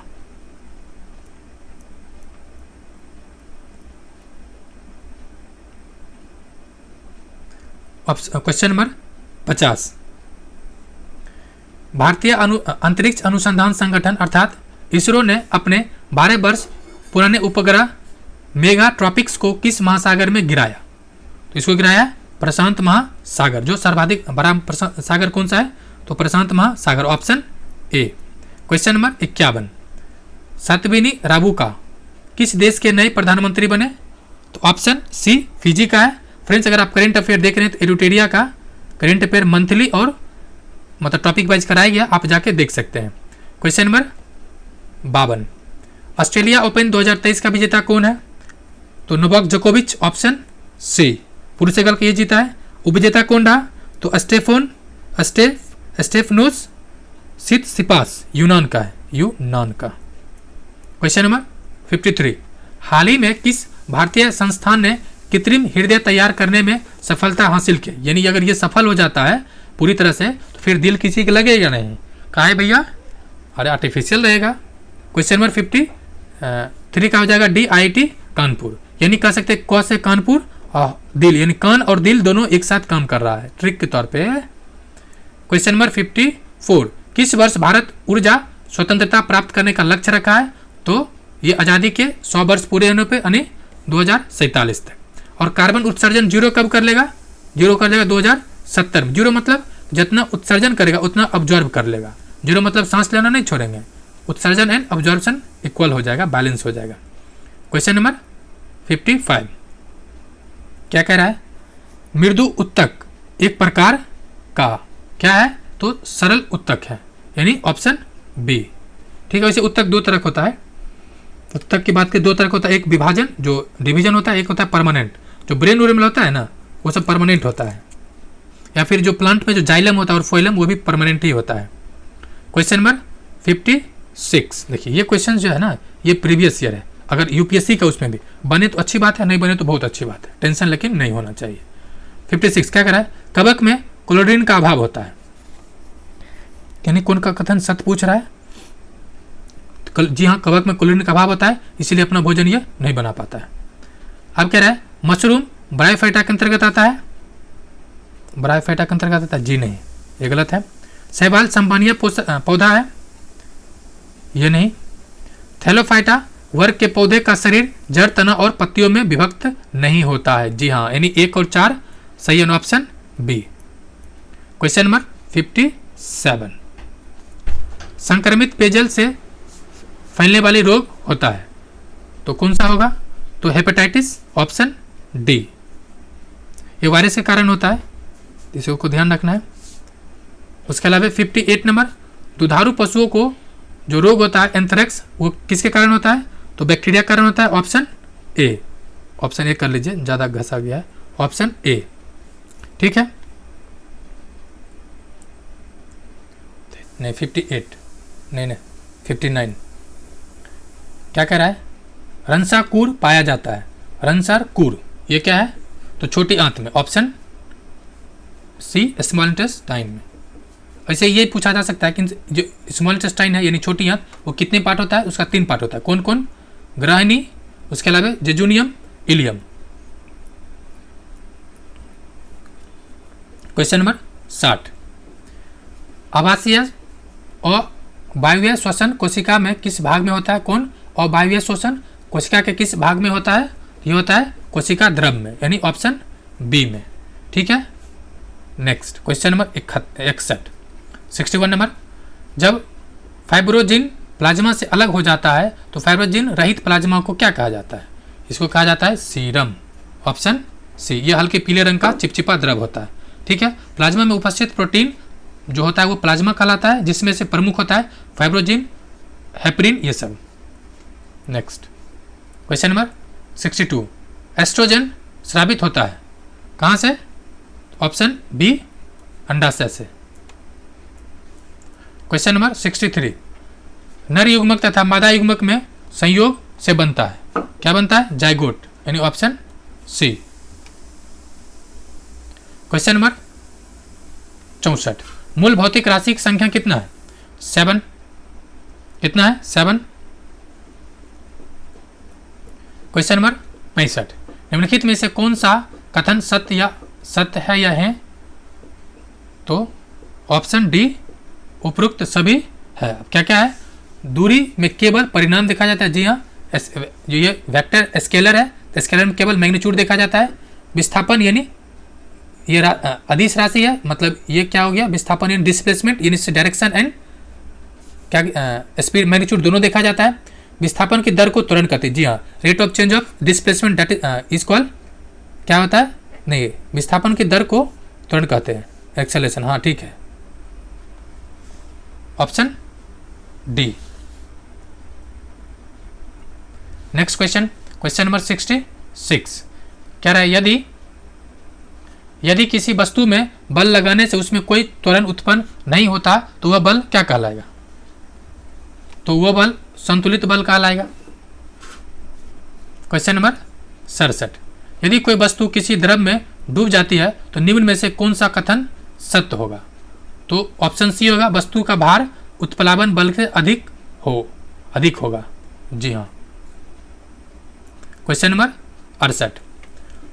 Question number 50, भारतीय अंतरिक्ष अनुसंधान संगठन अर्थात इसरो ने अपने 12 वर्ष पुराने उपग्रह मेगा ट्रॉपिक्स को किस महासागर में गिराया? तो इसको गिराया प्रशांत महासागर। जो सर्वाधिक बड़ा सागर कौन सा है? तो प्रशांत महासागर, option A. Question number 51, Sitiveni Rabuka किस देश के नए प्रधानमंत्री बने? तो ऑप्शन सी फिजी का है। फ्रेंड्स, अगर आप करंट अफेयर देख रहे हैं तो एडुटेरिया का करंट अफेयर मंथली और मतलब टॉपिक वाइज कराया गया, आप जाके देख सकते हैं। क्वेश्चन नंबर 52, ऑस्ट्रेलिया ओपन 2023 का विजेता कौन है? तो नोवाक जोकोविच, ऑप्शन सी। पुरुष एकल का ये जीता है। उपविजेता कौन रहा? तो स्टेफनोस सिटसिपास, यूनान का है, यूनान का। क्वेश्चन नंबर 53, हाल ही में किस भारतीय संस्थान ने कृत्रिम हृदय तैयार करने में सफलता हासिल की? यानी अगर ये सफल हो जाता है पूरी तरह से तो फिर दिल किसी के लगेगा नहीं। कहा है भैया? अरे आर्टिफिशियल रहेगा। क्वेश्चन नंबर 53 का हो जाएगा DIIT कानपुर। यानी कह सकते हैं क से कानपुर और दिल, यानी कान और दिल दोनों एक साथ काम कर रहा है ट्रिक के तौर पे। क्वेश्चन नंबर 54, किस वर्ष भारत ऊर्जा स्वतंत्रता प्राप्त करने का लक्ष्य रखा है? तो ये आज़ादी के 100 वर्ष पूरे होने पे यानी 2047 तक। और कार्बन उत्सर्जन जीरो कब कर लेगा? जीरो कर लेगा 2070 में। जीरो मतलब जितना उत्सर्जन करेगा उतना ऑब्जॉर्व कर लेगा। जीरो मतलब सांस लेना नहीं छोड़ेंगे, उत्सर्जन एंड ऑब्जॉर्प्शन इक्वल हो जाएगा, बैलेंस हो जाएगा। क्वेश्चन नंबर 55 क्या कह रहा है? मृदु उत्तक एक प्रकार का क्या है? तो सरल उत्तक है, यानी ऑप्शन बी। ठीक है, वैसे उत्तक दो तरह का होता है। उत्तक की बात करें दो तरह का होता है, एक विभाजन जो डिवीजन होता है, एक होता है परमानेंट। जो ब्रेन उरेन होता है ना वो सब परमानेंट होता है, या फिर जो प्लांट में जो जाइलम होता है और फोइलम वो भी परमानेंट ही होता है। क्वेश्चन नंबर 56 देखिए, ये क्वेश्चन जो है ना ये प्रीवियस ईयर है। अगर यूपीएससी का उसमें भी बने तो अच्छी बात है, नहीं बने तो बहुत अच्छी बात है, टेंशन लेकिन नहीं होना चाहिए। 56 क्या करा है? कवक में क्लोरीन का अभाव होता है, यानी कौन का कथन सत्य पूछ रहा है? जी हाँ, कवक में क्लोरीन का अभाव होता है, इसीलिए अपना भोजन ये नहीं बना पाता है। अब कह रहा है मशरूम ब्रायोफाइटा के अंतर्गत आता है? ब्रायोफाइटा के अंतर्गत आता है? जी नहीं, ये गलत है। शैवाल संभानीय पौधा है? ये नहीं। थैलोफाइटा वर्ग के पौधे का शरीर जड़, तना और पत्तियों में विभक्त नहीं होता है? जी हाँ, यानी 1 और 4 सही है, ऑप्शन बी। क्वेश्चन नंबर 57, संक्रमित पेयजल से फैलने वाली रोग होता है तो कौन सा होगा? तो हेपेटाइटिस, ऑप्शन डी। ये वायरस के कारण होता है, इसको ध्यान रखना है। उसके अलावा 58 नंबर, दुधारू पशुओं को जो रोग होता है एंथ्रेक्स, वो किसके कारण होता है? तो बैक्टीरिया के कारण होता है, ऑप्शन ए। ऑप्शन ए कर लीजिए, ज़्यादा घसा गया है, ऑप्शन ए। ठीक है, नहीं 58 नहीं 59 क्या कह रहा है? रंसाकूर पाया जाता है। रंसाकूर ये क्या है? तो छोटी आंत में, ऑप्शन सी स्मॉल इंटेस्टाइन में। वैसे ये पूछा जा सकता है कि जो स्मॉल इंटेस्टाइन है यानी छोटी आंत वो कितने पार्ट होता है? उसका 3 पार्ट होता है। कौन कौन? ग्राहिनी, उसके अलावा जेजुनियम, इलियम। क्वेश्चन नंबर 60, आवासीय और वायवीय श्वसन कोशिका में किस भाग में होता है? कौन? और वायवीय श्वसन कोशिका के किस भाग में होता है? ये होता है कोशिका द्रव में, यानी ऑप्शन बी में। ठीक है, नेक्स्ट क्वेश्चन नंबर 61 61 नंबर, जब फाइब्रोजिन प्लाज्मा से अलग हो जाता है तो फाइब्रोजिन रहित प्लाज्मा को क्या कहा जाता है? इसको कहा जाता है सीरम, ऑप्शन सी। ये हल्के पीले रंग का चिपचिपा द्रव होता है। ठीक है, प्लाज्मा में उपस्थित प्रोटीन जो होता है वो प्लाज्मा कहलाता है, जिसमें से प्रमुख होता है फाइब्रोजिन, हेपरिन, ये सब। नेक्स्ट क्वेश्चन नंबर 62, एस्ट्रोजन स्रावित होता है कहाँ से? ऑप्शन बी, अंडाशय से। क्वेश्चन नंबर 63, नर युग्मक तथा मादा युग्मक में संयोग से बनता है, क्या बनता है? जाइगोट, यानी ऑप्शन सी। क्वेश्चन नंबर 64, मूल भौतिक राशि की संख्या कितना है? 7। कितना है? 7। क्वेश्चन नंबर 65, निम्नलिखित में से कौन सा कथन सत्य है या है? तो ऑप्शन डी उपरोक्त सभी है। अब क्या क्या है, दूरी में केवल परिणाम देखा जाता है, जी हाँ, जो ये वेक्टर स्केलर है तो स्केलर में केवल मैग्नीट्यूड देखा जाता है। विस्थापन यानी ये अदिश राशि है, मतलब ये क्या हो गया, विस्थापन यानी डिस्प्लेसमेंट यानी डायरेक्शन एंड क्या स्पीड मैग्नीट्यूड दोनों देखा जाता है। विस्थापन की दर को त्वरण कहते हैं, जी हाँ, rate of change of displacement that is called क्या होता है, नहीं, विस्थापन की दर को त्वरण कहते हैं, एक्सेलेरेशन, हाँ ठीक है, option D. Next question, question number 66 क्या रहा है, यदि किसी वस्तु में बल लगाने से उसमें कोई त्वरण उत्पन्न नहीं होता तो वह बल क्या कहलाएगा, तो वह बल संतुलित बल कहलाएगा। क्वेश्चन नंबर 67 यदि कोई वस्तु किसी द्रव में डूब जाती है तो निम्न में से कौन सा कथन सत्य होगा, तो ऑप्शन सी होगा, वस्तु का भार उत्प्लावन बल से अधिक होगा, जी हाँ। क्वेश्चन नंबर 68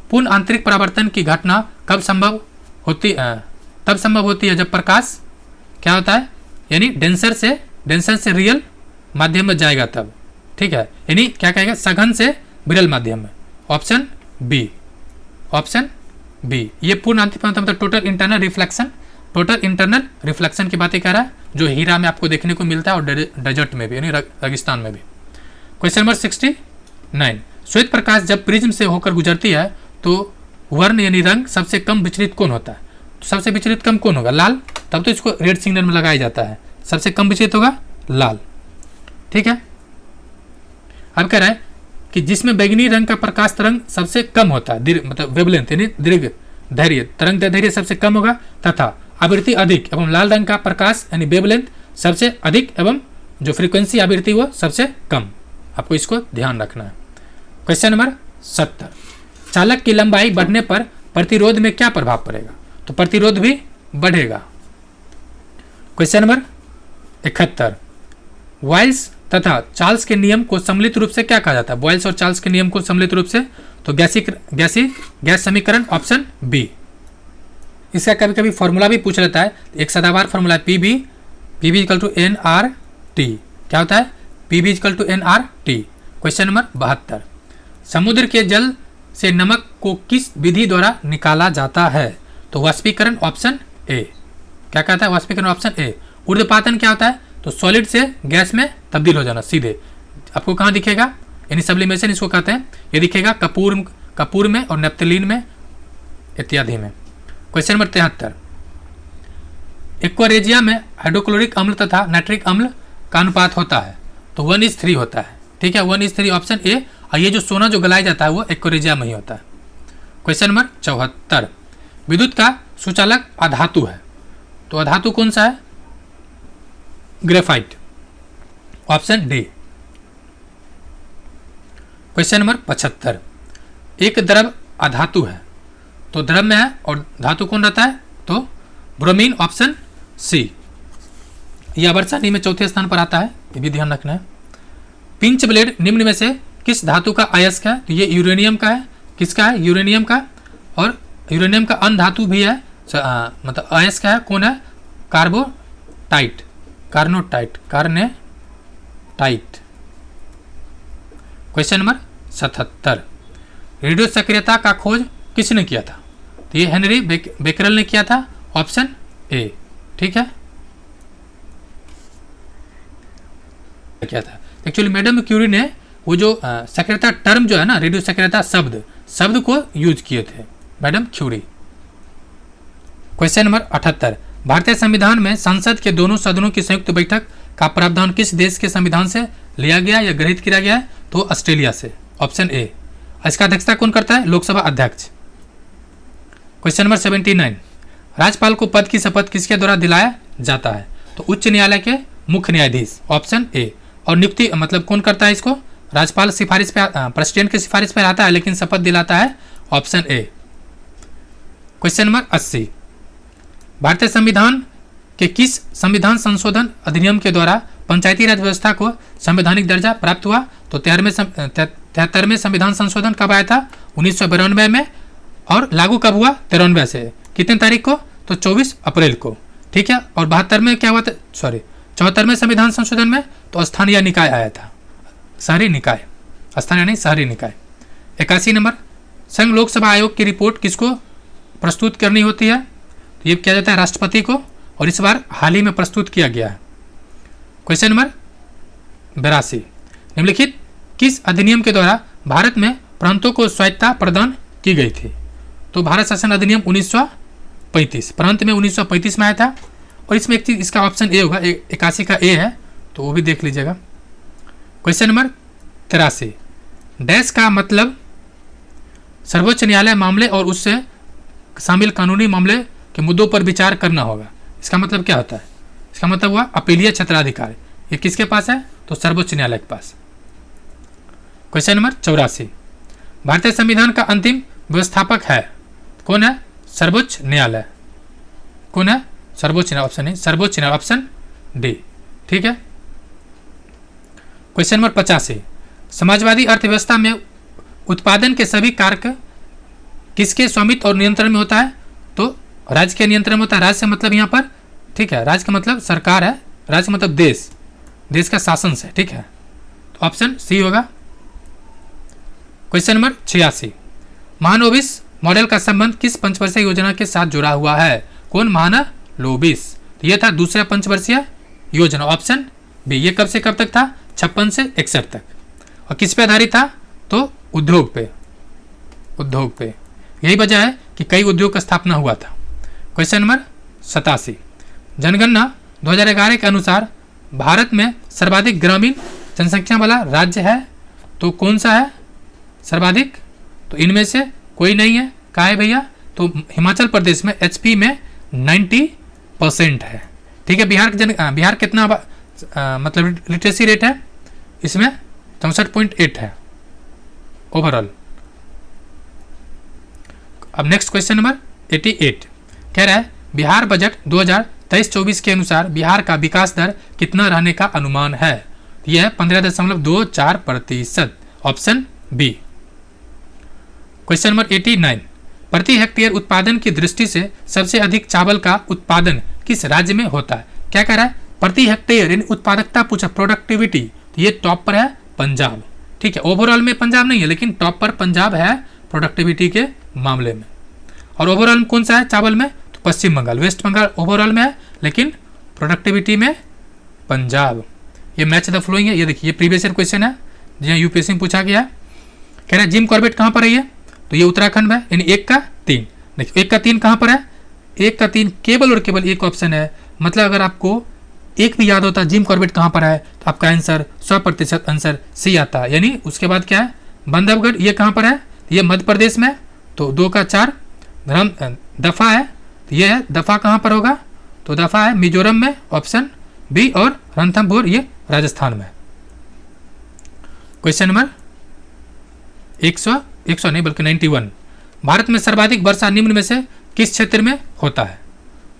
पूर्ण आंतरिक परावर्तन की घटना कब संभव होती है जब प्रकाश क्या होता है, यानी डेंसर से रियल माध्यम में जाएगा तब, ठीक है, यानी क्या कहेगा, सघन से विरल माध्यम में, ऑप्शन बी, ऑप्शन बी। ये पूर्ण आंतरिक परावर्तन मतलब टोटल इंटरनल रिफ्लेक्शन की बातें कर रहा है, जो हीरा में आपको देखने को मिलता है और डेजर्ट में भी यानी रेगिस्तान में भी। क्वेश्चन नंबर 69 श्वेत प्रकाश जब प्रिज्म से होकर गुजरती है तो वर्ण यानी रंग सबसे कम विचलित कौन होता है, तो सबसे विचलित कम कौन होगा, लाल, तब तो इसको रेड सिग्नल में लगाया जाता है, सबसे कम विचलित होगा लाल, ठीक है। अब कह रहा है कि जिसमें बैगनी रंग का प्रकाश तरंग सबसे कम होता है, मतलब वेवलेंथ यानी दीर्घ धैर्य, तरंग धैर्य सबसे कम होगा तथा आवृत्ति अधिक एवं लाल रंग का प्रकाश यानी वेवलेंथ सबसे अधिक एवं जो फ्रीक्वेंसी आवृत्ति वो सबसे कम, आपको इसको ध्यान रखना है। क्वेश्चन नंबर 70 चालक की लंबाई बढ़ने पर प्रतिरोध में क्या प्रभाव पड़ेगा, तो प्रतिरोध भी बढ़ेगा। क्वेश्चन नंबर 71 बॉयल्स तथा चार्ल्स के नियम को सम्मिलित रूप से क्या कहा जाता है, बॉयल्स और चार्ल्स के नियम को सम्मिलित रूप से, तो गैस समीकरण, ऑप्शन बी। इसका कभी कभी फॉर्मूला भी पूछ लेता है, एक सदाबहार फॉर्मूला है पीबी इक्वल टू NRT, क्या होता है, PB equal to NRT। Question number 72 समुद्र के जल से नमक को किस विधि द्वारा निकाला जाता है, तो वाष्पीकरण, ऑप्शन ए, क्या कहता है, वाष्पीकरण, ऑप्शन ए। ऊर्ध्वपातन क्या होता है, तो सॉलिड से गैस में तब्दील हो जाना सीधे, आपको कहाँ दिखेगा, यानी सब्लिमेशन इसको कहते हैं, ये दिखेगा कपूर में और नेप्थलीन में इत्यादि में। क्वेश्चन नंबर 73 एक्वारेजिया में हाइड्रोक्लोरिक अम्ल तथा नाइट्रिक अम्ल का अनुपात होता है, तो 1:3 होता है, ठीक है, 1:3 ऑप्शन ए। और ये जो सोना जो गलाया जाता है वो एक्वारेजिया में ही होता है। क्वेश्चन नंबर 74 विद्युत का सुचालक अधातु है, तो अधातु कौन सा है, graphite, option D. Question number 75 एक द्रव अधातु है, तो द्रव में है और धातु कौन रहता है, तो ब्रोमीन, ऑप्शन सी। यह आवर्तसारणी में चौथे स्थान पर आता है, ये भी ध्यान रखना है। पिंच ब्लेड निम्न में से किस धातु का अयस्क है, तो ये यूरेनियम का है, किसका है, यूरेनियम का, और यूरेनियम का अन्य धातु भी है, मतलब अयस्क है, कौन है, कार्नेटाइट। क्वेश्चन नंबर 77 रेडियो सक्रियता का खोज किसने किया था, तो ये हेनरी बेकरेल ने किया था, ऑप्शन ए, ठीक है, क्या था, एक्चुअली मैडम क्यूरी ने वो जो सक्रियता टर्म जो है ना, रेडियो सक्रियता शब्द को यूज किए थे मैडम क्यूरी। क्वेश्चन नंबर 78 भारतीय संविधान में संसद के दोनों सदनों की संयुक्त बैठक का प्रावधान किस देश के संविधान से लिया गया या गृहीत किया गया है, तो ऑस्ट्रेलिया से, ऑप्शन ए। इसका अध्यक्षता कौन करता है, लोकसभा अध्यक्ष। क्वेश्चन नंबर 79 राज्यपाल को पद की शपथ किसके द्वारा दिलाया जाता है, तो उच्च न्यायालय के मुख्य न्यायाधीश, ऑप्शन ए। और नियुक्ति मतलब कौन करता है इसको, राज्यपाल सिफारिश पे, प्रेसिडेंट की सिफारिश पर आता है लेकिन शपथ दिलाता है, ऑप्शन ए। क्वेश्चन नंबर 80 भारतीय संविधान के किस संविधान संशोधन अधिनियम के द्वारा पंचायती राज व्यवस्था को संवैधानिक दर्जा प्राप्त हुआ, तो 73वें संविधान संशोधन कब आया था, 1992 में, और लागू कब हुआ, 93 से, कितने तारीख को, तो 24 अप्रैल को, ठीक है। और 72 में क्या हुआ था, सॉरी 74वें संविधान संशोधन में तो स्थानीय निकाय आया था, शहरी निकाय, स्थानीय नहीं शहरी निकाय। 81 नंबर, संघ लोक सभा आयोग की रिपोर्ट किसको प्रस्तुत करनी होती है, तो ये किया जाता है राष्ट्रपति को, और इस बार हाल ही में प्रस्तुत किया गया है। क्वेश्चन नंबर 82, निम्नलिखित किस अधिनियम के द्वारा भारत में प्रांतों को स्वायत्तता प्रदान की गई थी, तो भारत शासन अधिनियम 1935, प्रांत में 1935 में आया था। और इसमें एक चीज, इसका ऑप्शन ए होगा, 81 का ए है, तो वो भी देख लीजिएगा। क्वेश्चन नंबर 83, डैश का मतलब सर्वोच्च न्यायालय मामले और उससे शामिल कानूनी मामले के मुद्दों पर विचार करना होगा। इसका मतलब क्या होता है, इसका मतलब हुआ अपीलीय क्षेत्राधिकार। ये किसके पास है, तो सर्वोच्च न्यायालय के पास। क्वेश्चन नंबर 84, भारतीय संविधान का अंतिम व्यवस्थापक है, कौन है, सर्वोच्च न्यायालय। कौन है, सर्वोच्च न्यायालय, ऑप्शन नहीं, सर्वोच्च न्यायालय, ऑप्शन डी, ठीक है। क्वेश्चन नंबर 85, समाजवादी अर्थव्यवस्था में उत्पादन के सभी कारक किसके स्वामित्व और नियंत्रण में होता है, तो राज्य के नियंत्रण में होता है। राज्य से मतलब यहाँ पर, ठीक है, राज्य का मतलब सरकार है, राज्य का मतलब देश, देश का शासन से, ठीक है, तो ऑप्शन सी होगा। क्वेश्चन नंबर 86, महानोबिस मॉडल का संबंध किस पंचवर्षीय योजना के साथ जुड़ा हुआ है, कौन, महानलोबिस, तो यह था दूसरा पंचवर्षीय योजना, ऑप्शन बी। ये कब से कब तक था, 56 से 61 तक, और किस पे आधारित था, तो उद्योग पे, उद्योग पे। यही वजह है कि कई उद्योग का स्थापना हुआ था। क्वेश्चन नंबर 87, जनगणना 2011 के अनुसार भारत में सर्वाधिक ग्रामीण जनसंख्या वाला राज्य है, तो कौन सा है सर्वाधिक, तो इनमें से कोई नहीं है, कहाँ है भैया, तो हिमाचल प्रदेश में एचपी में 90% है, ठीक है। बिहार कितना मतलब लिटरेसी रेट है, इसमें 64.8 है ओवरऑल। अब नेक्स्ट क्वेश्चन नंबर 88 कह रहा है बिहार बजट 2023-24 के अनुसार बिहार का विकास दर कितना रहने का अनुमान है, यह है 15.24%, ऑप्शन बी। क्वेश्चन नंबर 89, प्रति हेक्टेयर उत्पादन की दृष्टि से सबसे अधिक चावल का उत्पादन किस राज्य में होता है, क्या कह रहा है, प्रति हेक्टेयर यानी उत्पादकता पूछा, प्रोडक्टिविटी, तो ये टॉप पर है पंजाब, ठीक है। ओवरऑल में पंजाब नहीं है, लेकिन टॉप पर पंजाब है प्रोडक्टिविटी के मामले में। और ओवरऑल में कौन सा है चावल में, तो पश्चिम बंगाल, वेस्ट बंगाल ओवरऑल में है, लेकिन प्रोडक्टिविटी में पंजाब। ये मैच द फ्लोइंग है, ये देखिए, ये प्रीवियस ईयर क्वेश्चन है, जी यूपीएससी में पूछा गया है। कह रहा है जिम कॉर्बेट कहाँ पर है ये, तो ये उत्तराखंड में, यानी 1 का 3, देखिए 1 का 3 कहाँ पर है, 1 का 3 केवल और केवल एक ऑप्शन है, मतलब अगर आपको एक भी याद होता जिम कॉर्बेट कहाँ पर है, तो आपका आंसर 100% आंसर सी आता है। यानी उसके बाद क्या है, बांधवगढ़, ये कहाँ पर है, ये मध्य प्रदेश में, तो 2 का 4 दफा है, तो ये है दफा कहाँ पर होगा, तो दफा है मिजोरम में, ऑप्शन बी, और रणथंभौर ये राजस्थान में। क्वेश्चन नंबर 100 नहीं बल्कि 91, भारत में सर्वाधिक वर्षा निम्न में से किस क्षेत्र में होता है,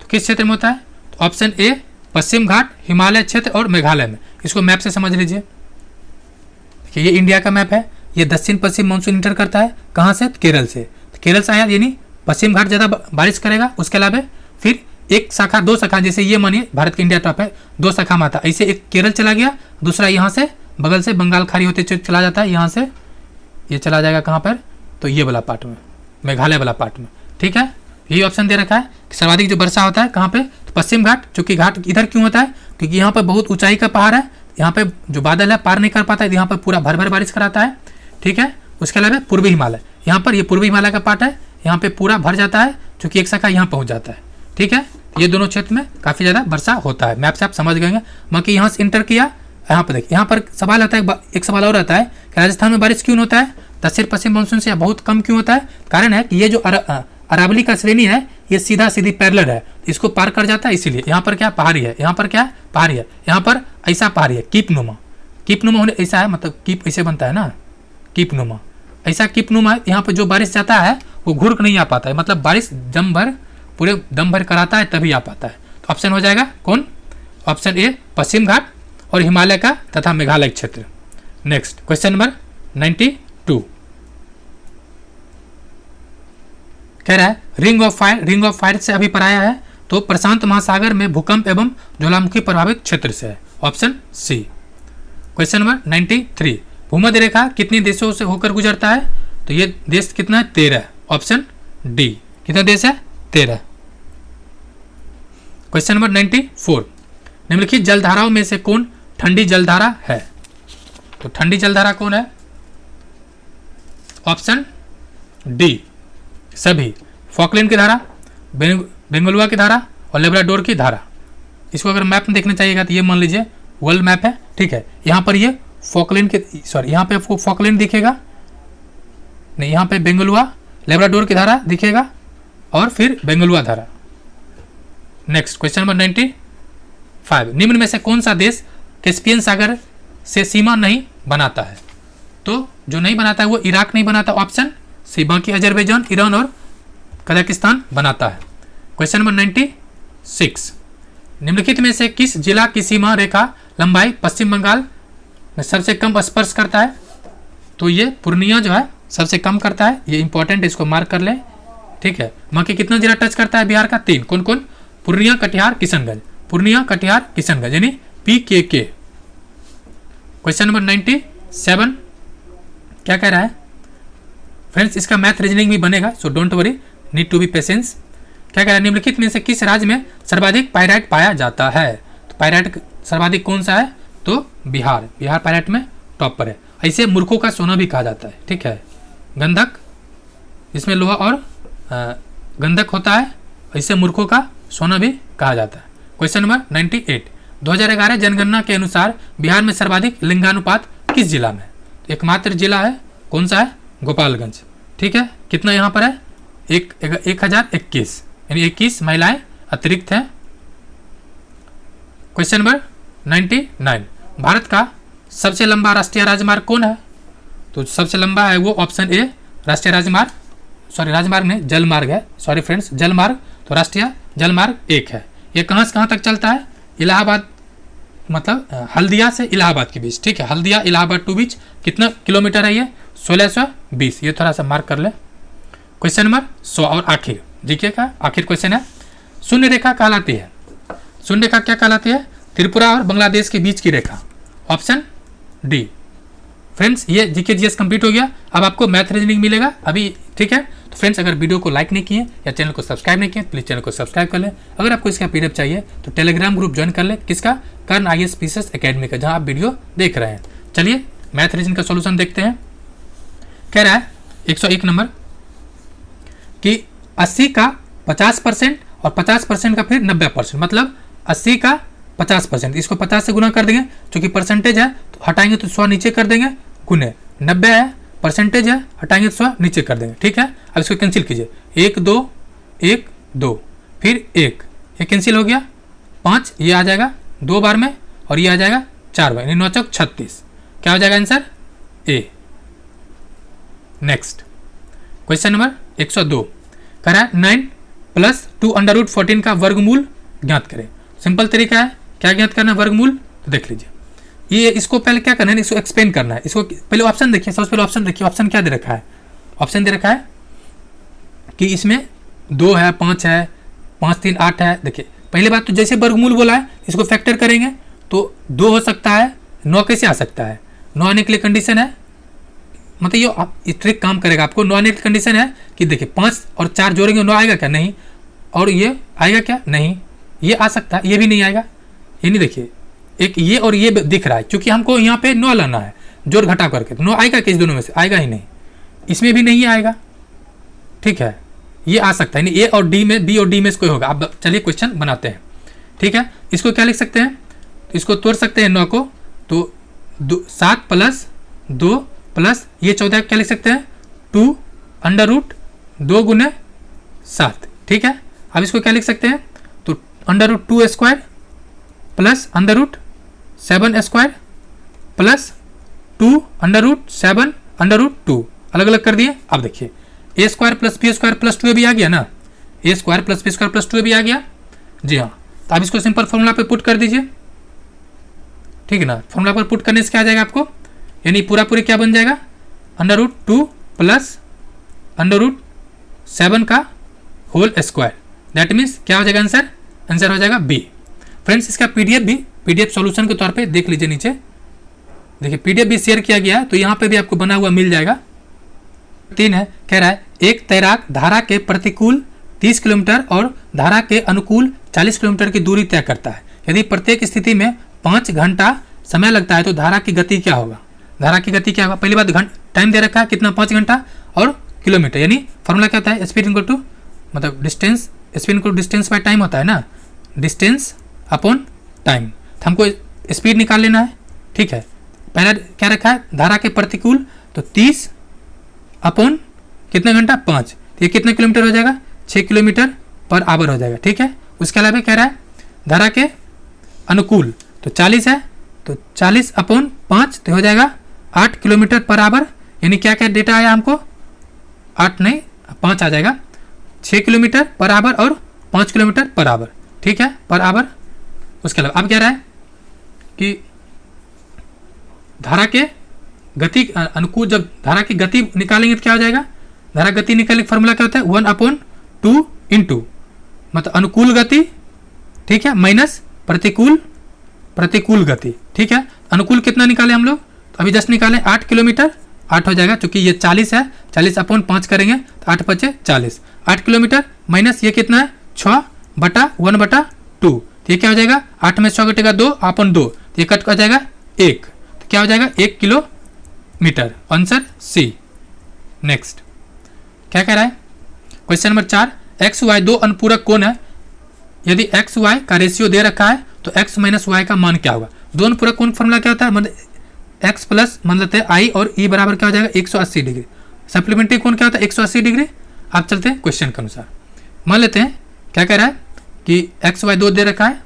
तो किस क्षेत्र में होता है, तो ऑप्शन ए पश्चिम घाट, हिमालय क्षेत्र और मेघालय में। इसको मैप से समझ लीजिए, देखिए ये इंडिया का मैप है, ये दक्षिण पश्चिम मानसून इंटर करता है कहाँ से, केरल से, तो केरल से आया, यानी पश्चिम घाट ज़्यादा बारिश करेगा। उसके अलावा फिर एक शाखा, 2 शाखा, जैसे ये मानिए भारत का इंडिया टॉप है, 2 शाखा में आता, ऐसे एक केरल चला गया, दूसरा यहाँ से बगल से बंगाल खाड़ी होते चला जाता है, यहाँ से ये चला जाएगा कहाँ पर, तो ये वाला पार्ट में, मेघालय वाला पार्ट में, ठीक है। यही ऑप्शन दे रखा है कि सर्वाधिक जो वर्षा होता है कहाँ पे, तो पश्चिम घाट। चूंकि घाट इधर क्यों होता है, क्योंकि यहाँ पर बहुत ऊंचाई का पहाड़ है, यहाँ पे जो बादल है पार नहीं कर पाता है, यहाँ पर पूरा भर भर बारिश कराता है, ठीक है। उसके अलावा पूर्वी हिमालय, यहाँ पर ये पूर्वी हिमालय का पार्ट है, यहाँ पे पूरा भर जाता है, चूंकि एक शाखा यहाँ पहुँच जाता है, ठीक है। ये दोनों क्षेत्र में काफ़ी ज़्यादा वर्षा होता है, मैप से आप समझ गए। बाकी यहाँ से इंटर किया, यहाँ पर देखिए, यहाँ पर सवाल आता है, एक सवाल और आता है कि राजस्थान में बारिश क्यों होता है, दक्षिण पश्चिम मानसून से बहुत कम क्यों होता है। कारण है कि ये जो अरावली का श्रेणी है ये सीधा सीधी पैरेलल है, इसको पार कर जाता है, इसीलिए यहाँ पर क्या पहाड़ी है, यहाँ पर क्या पहाड़ी है, यहाँ पर ऐसा पहाड़ी है कीप नुमा होने ऐसा है, मतलब कीप ऐसे बनता है ना, कीप नुमा, ऐसा कीप नुमा। यहाँ पर जो बारिश जाता है वो घुर नहीं आ पाता है, मतलब बारिश पूरे दम भर कराता है तभी आ पाता है। तो ऑप्शन हो जाएगा कौन, ऑप्शन ए पश्चिम घाट और हिमालय का तथा मेघालय क्षेत्र। नेक्स्ट क्वेश्चन नंबर 92 कह रहा है रिंग ऑफ फायर से अभी पढ़ाया है, तो प्रशांत महासागर में भूकंप एवं ज्वालामुखी प्रभावित क्षेत्र से है, ऑप्शन सी। क्वेश्चन नंबर 93, भूमध्य रेखा कितने देशों से होकर गुजरता है? तो ये देश कितना है? 13, ऑप्शन डी। कितना देश है? 13। क्वेश्चन नंबर 94, निम्नलिखित जलधाराओं में से कौन ठंडी जलधारा है? तो ठंडी जलधारा कौन है? ऑप्शन डी सभी, फॉकलैंड की धारा, बेंगलुआ की धारा और लेब्राडोर की धारा। इसको अगर मैप में देखना चाहिएगा तो ये मान लीजिए वर्ल्ड मैप है, ठीक है। यहाँ पर ये फॉकलैंड के, सॉरी यहाँ पे आपको फॉकलैंड दिखेगा, नहीं यहाँ पे बेंगलुआ लेब्राडोर की धारा दिखेगा और फिर बेंगलुआ धारा। नेक्स्ट क्वेश्चन नंबर 95, निम्न में से कौन सा देश कैस्पियन सागर से सीमा नहीं बनाता है? तो जो नहीं बनाता है वो इराक नहीं बनाता, ऑप्शन सी। बाकी अजरबैजान, ईरान और कजाकिस्तान बनाता है। क्वेश्चन नंबर 96, निम्नलिखित में से किस जिला की सीमा रेखा लंबाई पश्चिम बंगाल में सबसे कम स्पर्श करता है? तो ये पूर्णिया जो है सबसे कम करता है, ये इंपॉर्टेंट, इसको मार्क कर ले, ठीक है। बाकी कितना जिला टच करता है बिहार का? 3। कौन कौन? पूर्णिया, कटिहार, किशनगंज। पूर्णिया, कटिहार, किशनगंज, यानी PKK। क्वेश्चन नंबर 97 क्या कह रहा है फ्रेंड्स? इसका मैथ रीजनिंग भी बनेगा, so don't worry, need to be patience. क्या कह रहा है? निम्नलिखित में से किस राज्य में सर्वाधिक पायराइट पाया जाता है? तो पायराइट सर्वाधिक कौन सा है? तो बिहार। बिहार पायराइट में टॉप पर है। ऐसे मूर्खों का सोना भी कहा जाता है, ठीक है। गंधक, इसमें लोहा और गंधक होता है, ऐसे मूर्खों का सोना भी कहा जाता है। क्वेश्चन नंबर 98, 2011 जनगणना के अनुसार बिहार में सर्वाधिक लिंगानुपात किस जिला में? तो एकमात्र जिला है, कौन सा है? गोपालगंज, ठीक है। कितना यहाँ पर है? 1021, यानी 21 महिलाएं अतिरिक्त हैं। क्वेश्चन नंबर 99, भारत का सबसे लंबा राष्ट्रीय राजमार्ग कौन है? तो सबसे लंबा है वो ऑप्शन ए, राष्ट्रीय राजमार्ग, सॉरी राजमार्ग नहीं, जलमार्ग है, सॉरी फ्रेंड्स, जलमार्ग। तो राष्ट्रीय जलमार्ग 1 है। ये कहाँ से कहाँ तक चलता है? इलाहाबाद, मतलब हल्दिया से इलाहाबाद के बीच, ठीक है। हल्दिया इलाहाबाद टू बीच कितना किलोमीटर है ये? 1620। ये थोड़ा सा मार्क कर ले। क्वेश्चन नंबर 100 और आखिर, जीके का आखिर क्वेश्चन है, शून्य रेखा कहलाती है? शून्य रेखा क्या कहलाती है? त्रिपुरा और बांग्लादेश के बीच की रेखा, ऑप्शन डी। फ्रेंड्स ये जीके जीएस कंप्लीट हो गया। अब आपको मैथ रीजनिंग मिलेगा अभी, ठीक है। तो फ्रेंड्स अगर वीडियो को लाइक नहीं किए या चैनल को सब्सक्राइब नहीं किए, प्लीज चैनल को सब्सक्राइब कर ले। अगर आपको इसका पीडीएफ चाहिए तो टेलीग्राम ग्रुप ज्वाइन कर ले, किसका? कर्ण IAS PCS एकेडमी का, जहां आप वीडियो देख रहे हैं। चलिए मैथ रीजनिंग का सोल्यूशन देखते हैं। कह रहा है 101 नंबर कि 80 का 50% और 50% का फिर 90%, मतलब 80 का 50%, इसको 50 से गुना कर देंगे, क्योंकि परसेंटेज है तो हटाएंगे तो 100 नीचे कर देंगे, गुने 90 है, परसेंटेज है, हटाएंगे तो 100 नीचे कर देंगे, ठीक है। अब इसको कैंसिल कीजिए, 1 2 1 2 फिर 1, ये कैंसिल हो गया, 5 ये आ जाएगा 2 बार में और ये आ जाएगा 4 बार, यानी 9 चौक 36। क्या हो जाएगा आंसर? ए। नेक्स्ट क्वेश्चन नंबर 102 कह रहा है 9 + 2 √14 का वर्गमूल ज्ञात करें। सिंपल तरीका है, क्या ज्ञात करना है? वर्गमूल। तो देख लीजिए, ये इसको पहले क्या करना है? इसको एक्सपेंड करना है। इसको पहले ऑप्शन देखिए, सबसे पहले ऑप्शन देखिए। ऑप्शन क्या दे रखा है? ऑप्शन दे रखा है कि इसमें 2 है, 5 है, 5 3 8 है। देखिए पहले बात तो जैसे वर्गमूल बोला है, इसको फैक्टर करेंगे तो 2 हो सकता है, 9 कैसे आ सकता है? 9 आने के लिए कंडीशन है, मतलब ये ट्रिक काम करेगा आपको। 9 आने की कंडीशन है कि देखिए 5 और 4 जोड़ेंगे 9 आएगा क्या? नहीं। और ये आएगा क्या? नहीं। ये आ सकता है, ये भी नहीं आएगा। ये नहीं, देखिए एक ये और ये दिख रहा है, क्योंकि हमको यहाँ पे 9 लाना है जोड़ घटा करके, तो 9 आएगा किस दोनों में से? आएगा ही नहीं। इसमें भी नहीं आएगा, ठीक है। ये आ सकता है, नहीं ए और डी में, बी और डी में से कोई होगा। अब चलिए क्वेश्चन बनाते हैं, ठीक है। इसको क्या लिख सकते हैं? तो इसको तोड़ सकते हैं 9 को, तो 7 + 2 + ये 14 क्या लिख सकते हैं? 2 √2 × 7, ठीक है। अब इसको क्या लिख सकते हैं? तो √2² + √7² + 2 √7 √2 अलग अलग कर दिए। अब देखिए a² + b² + 2ab आ गया ना, a² + b² + 2ab आ गया, जी हाँ। तो आप इसको सिंपल फॉर्मूला पे पुट कर दीजिए, ठीक है ना। फॉर्मूला पर पुट करने से क्या आ जाएगा आपको? यानी पूरा पूरी क्या बन जाएगा? √2 + √7 का होल स्क्वायर, दैट मीन्स क्या हो जाएगा आंसर? आंसर हो जाएगा बी। फ्रेंड्स इसका पीडीएफ भी पीडीएफ सॉल्यूशन के तौर पे देख लीजिए, नीचे देखिए पीडीएफ भी शेयर किया गया है, तो यहाँ पे भी आपको बना हुआ मिल जाएगा। 3 है, कह रहा है एक तैराक धारा के प्रतिकूल 30 किलोमीटर और धारा के अनुकूल 40 किलोमीटर की दूरी तय करता है। यदि प्रत्येक स्थिति में 5 घंटा समय लगता है तो धारा की गति क्या होगा? धारा की गति क्या होगा? पहली बात टाइम दे रखा है कितना, 5 घंटा और किलोमीटर, यानी फॉर्मूला क्या होता है? स्पीड इक्वल टू मतलब distance, speed equal distance by time होता है ना, डिस्टेंस अपॉन टाइम। तो हमको स्पीड निकाल लेना है, ठीक है। पहला क्या रखा है? धारा के प्रतिकूल, तो 30 अपॉन कितना घंटा? 5, तो ये कितना किलोमीटर हो जाएगा? 6 किलोमीटर पर आवर हो जाएगा, ठीक है। उसके अलावा कह रहा है धारा के अनुकूल, तो 40 है, तो 40 अपॉन 5 तो हो जाएगा 8 किलोमीटर पर आवर, यानी क्या क्या डेटा आया हमको? 8 नहीं 5 आ जाएगा, 6 किलोमीटर पर आवर और 5 किलोमीटर पर आवर, ठीक है, पर आवर। उसके अलावा अब कह रहा है कि धारा के गति अनुकूल, जब धारा की गति निकालेंगे तो क्या हो जाएगा? धारा गति निकालने का फॉर्मूला क्या होता है? 1/2 इंटू मतलब अनुकूल गति, ठीक है, माइनस प्रतिकूल गति, ठीक है। अनुकूल कितना निकाले हम लोग? तो अभी जस्ट निकाले 8 किलोमीटर, 8 हो जाएगा, क्योंकि ये 40 है, 40 अपॉन 5 करेंगे तो 8 बचे 40, 8 किलोमीटर माइनस ये कितना है? 6/1/2, तो ये क्या हो जाएगा? 8 में 6 कटेगा 2 अपॉन 2, तो ये कट हो जाएगा 1, तो क्या हो जाएगा? 1 किलोमीटर, आंसर सी। नेक्स्ट क्या कह रहा है? क्वेश्चन नंबर 4, एक्स वाई दो अनुपूरक कोण है, यदि एक्स वाई का रेशियो दे रखा है तो एक्स माइनस वाई का मान क्या होगा? दो अनुपूरक कोण फॉर्मूला क्या होता है? मतलब एक्स प्लस मान लेते हैं आई और ई बराबर क्या हो जाएगा? 180 डिग्री। सप्लीमेंट्री कोण क्या होता है? 180 डिग्री। आप चलते हैं क्वेश्चन के अनुसार, मान लेते हैं क्या कह रहा है कि एक्स वाई दो दे रखा है,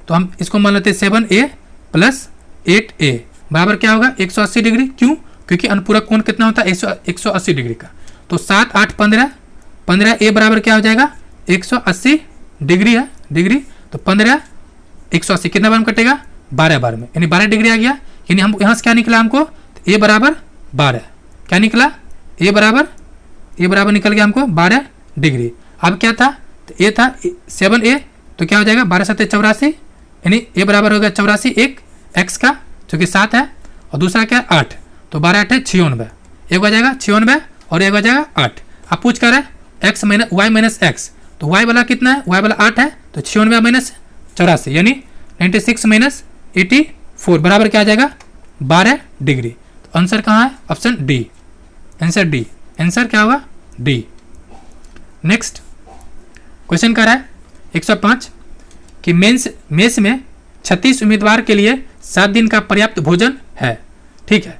तो हम इसको मान लेते हैं 7a प्लस 8a बराबर क्या होगा? 180 डिग्री। क्यों? क्योंकि अनुपूरक कोण कितना होता है? 180 डिग्री का। तो 7 8 15, 15a बराबर क्या हो जाएगा? 180 डिग्री है, डिग्री, तो 15 180 कितना बार में कटेगा? 12 बार में, यानी 12 डिग्री आ गया। यानी हम यहाँ से क्या निकला हमको? तो a बराबर 12, क्या निकला? a बराबर निकल गया हमको 12 डिग्री। अब क्या था? तो a था 7a, तो क्या हो जाएगा? 12 7 84, यानी a बराबर होगा 84 एक x का, जो कि 7 है, और दूसरा क्या? 8, तो 12 8 है 96, एक हो जाएगा 96 और एक हो जाएगा 8। अब पूछ कर रहा है x minus Y minus X, तो y वाला कितना है? y वाला 8 है, तो 96 माइनस 84 यानी 96 माइनस 84 बराबर क्या आ जाएगा? 12 डिग्री। तो आंसर कहाँ है? Option D, answer D. Answer क्या होगा? डी। नेक्स्ट क्वेश्चन कर रहा है 105 कि मेस में 36 उम्मीदवार के लिए 7 दिन का पर्याप्त भोजन है, ठीक है।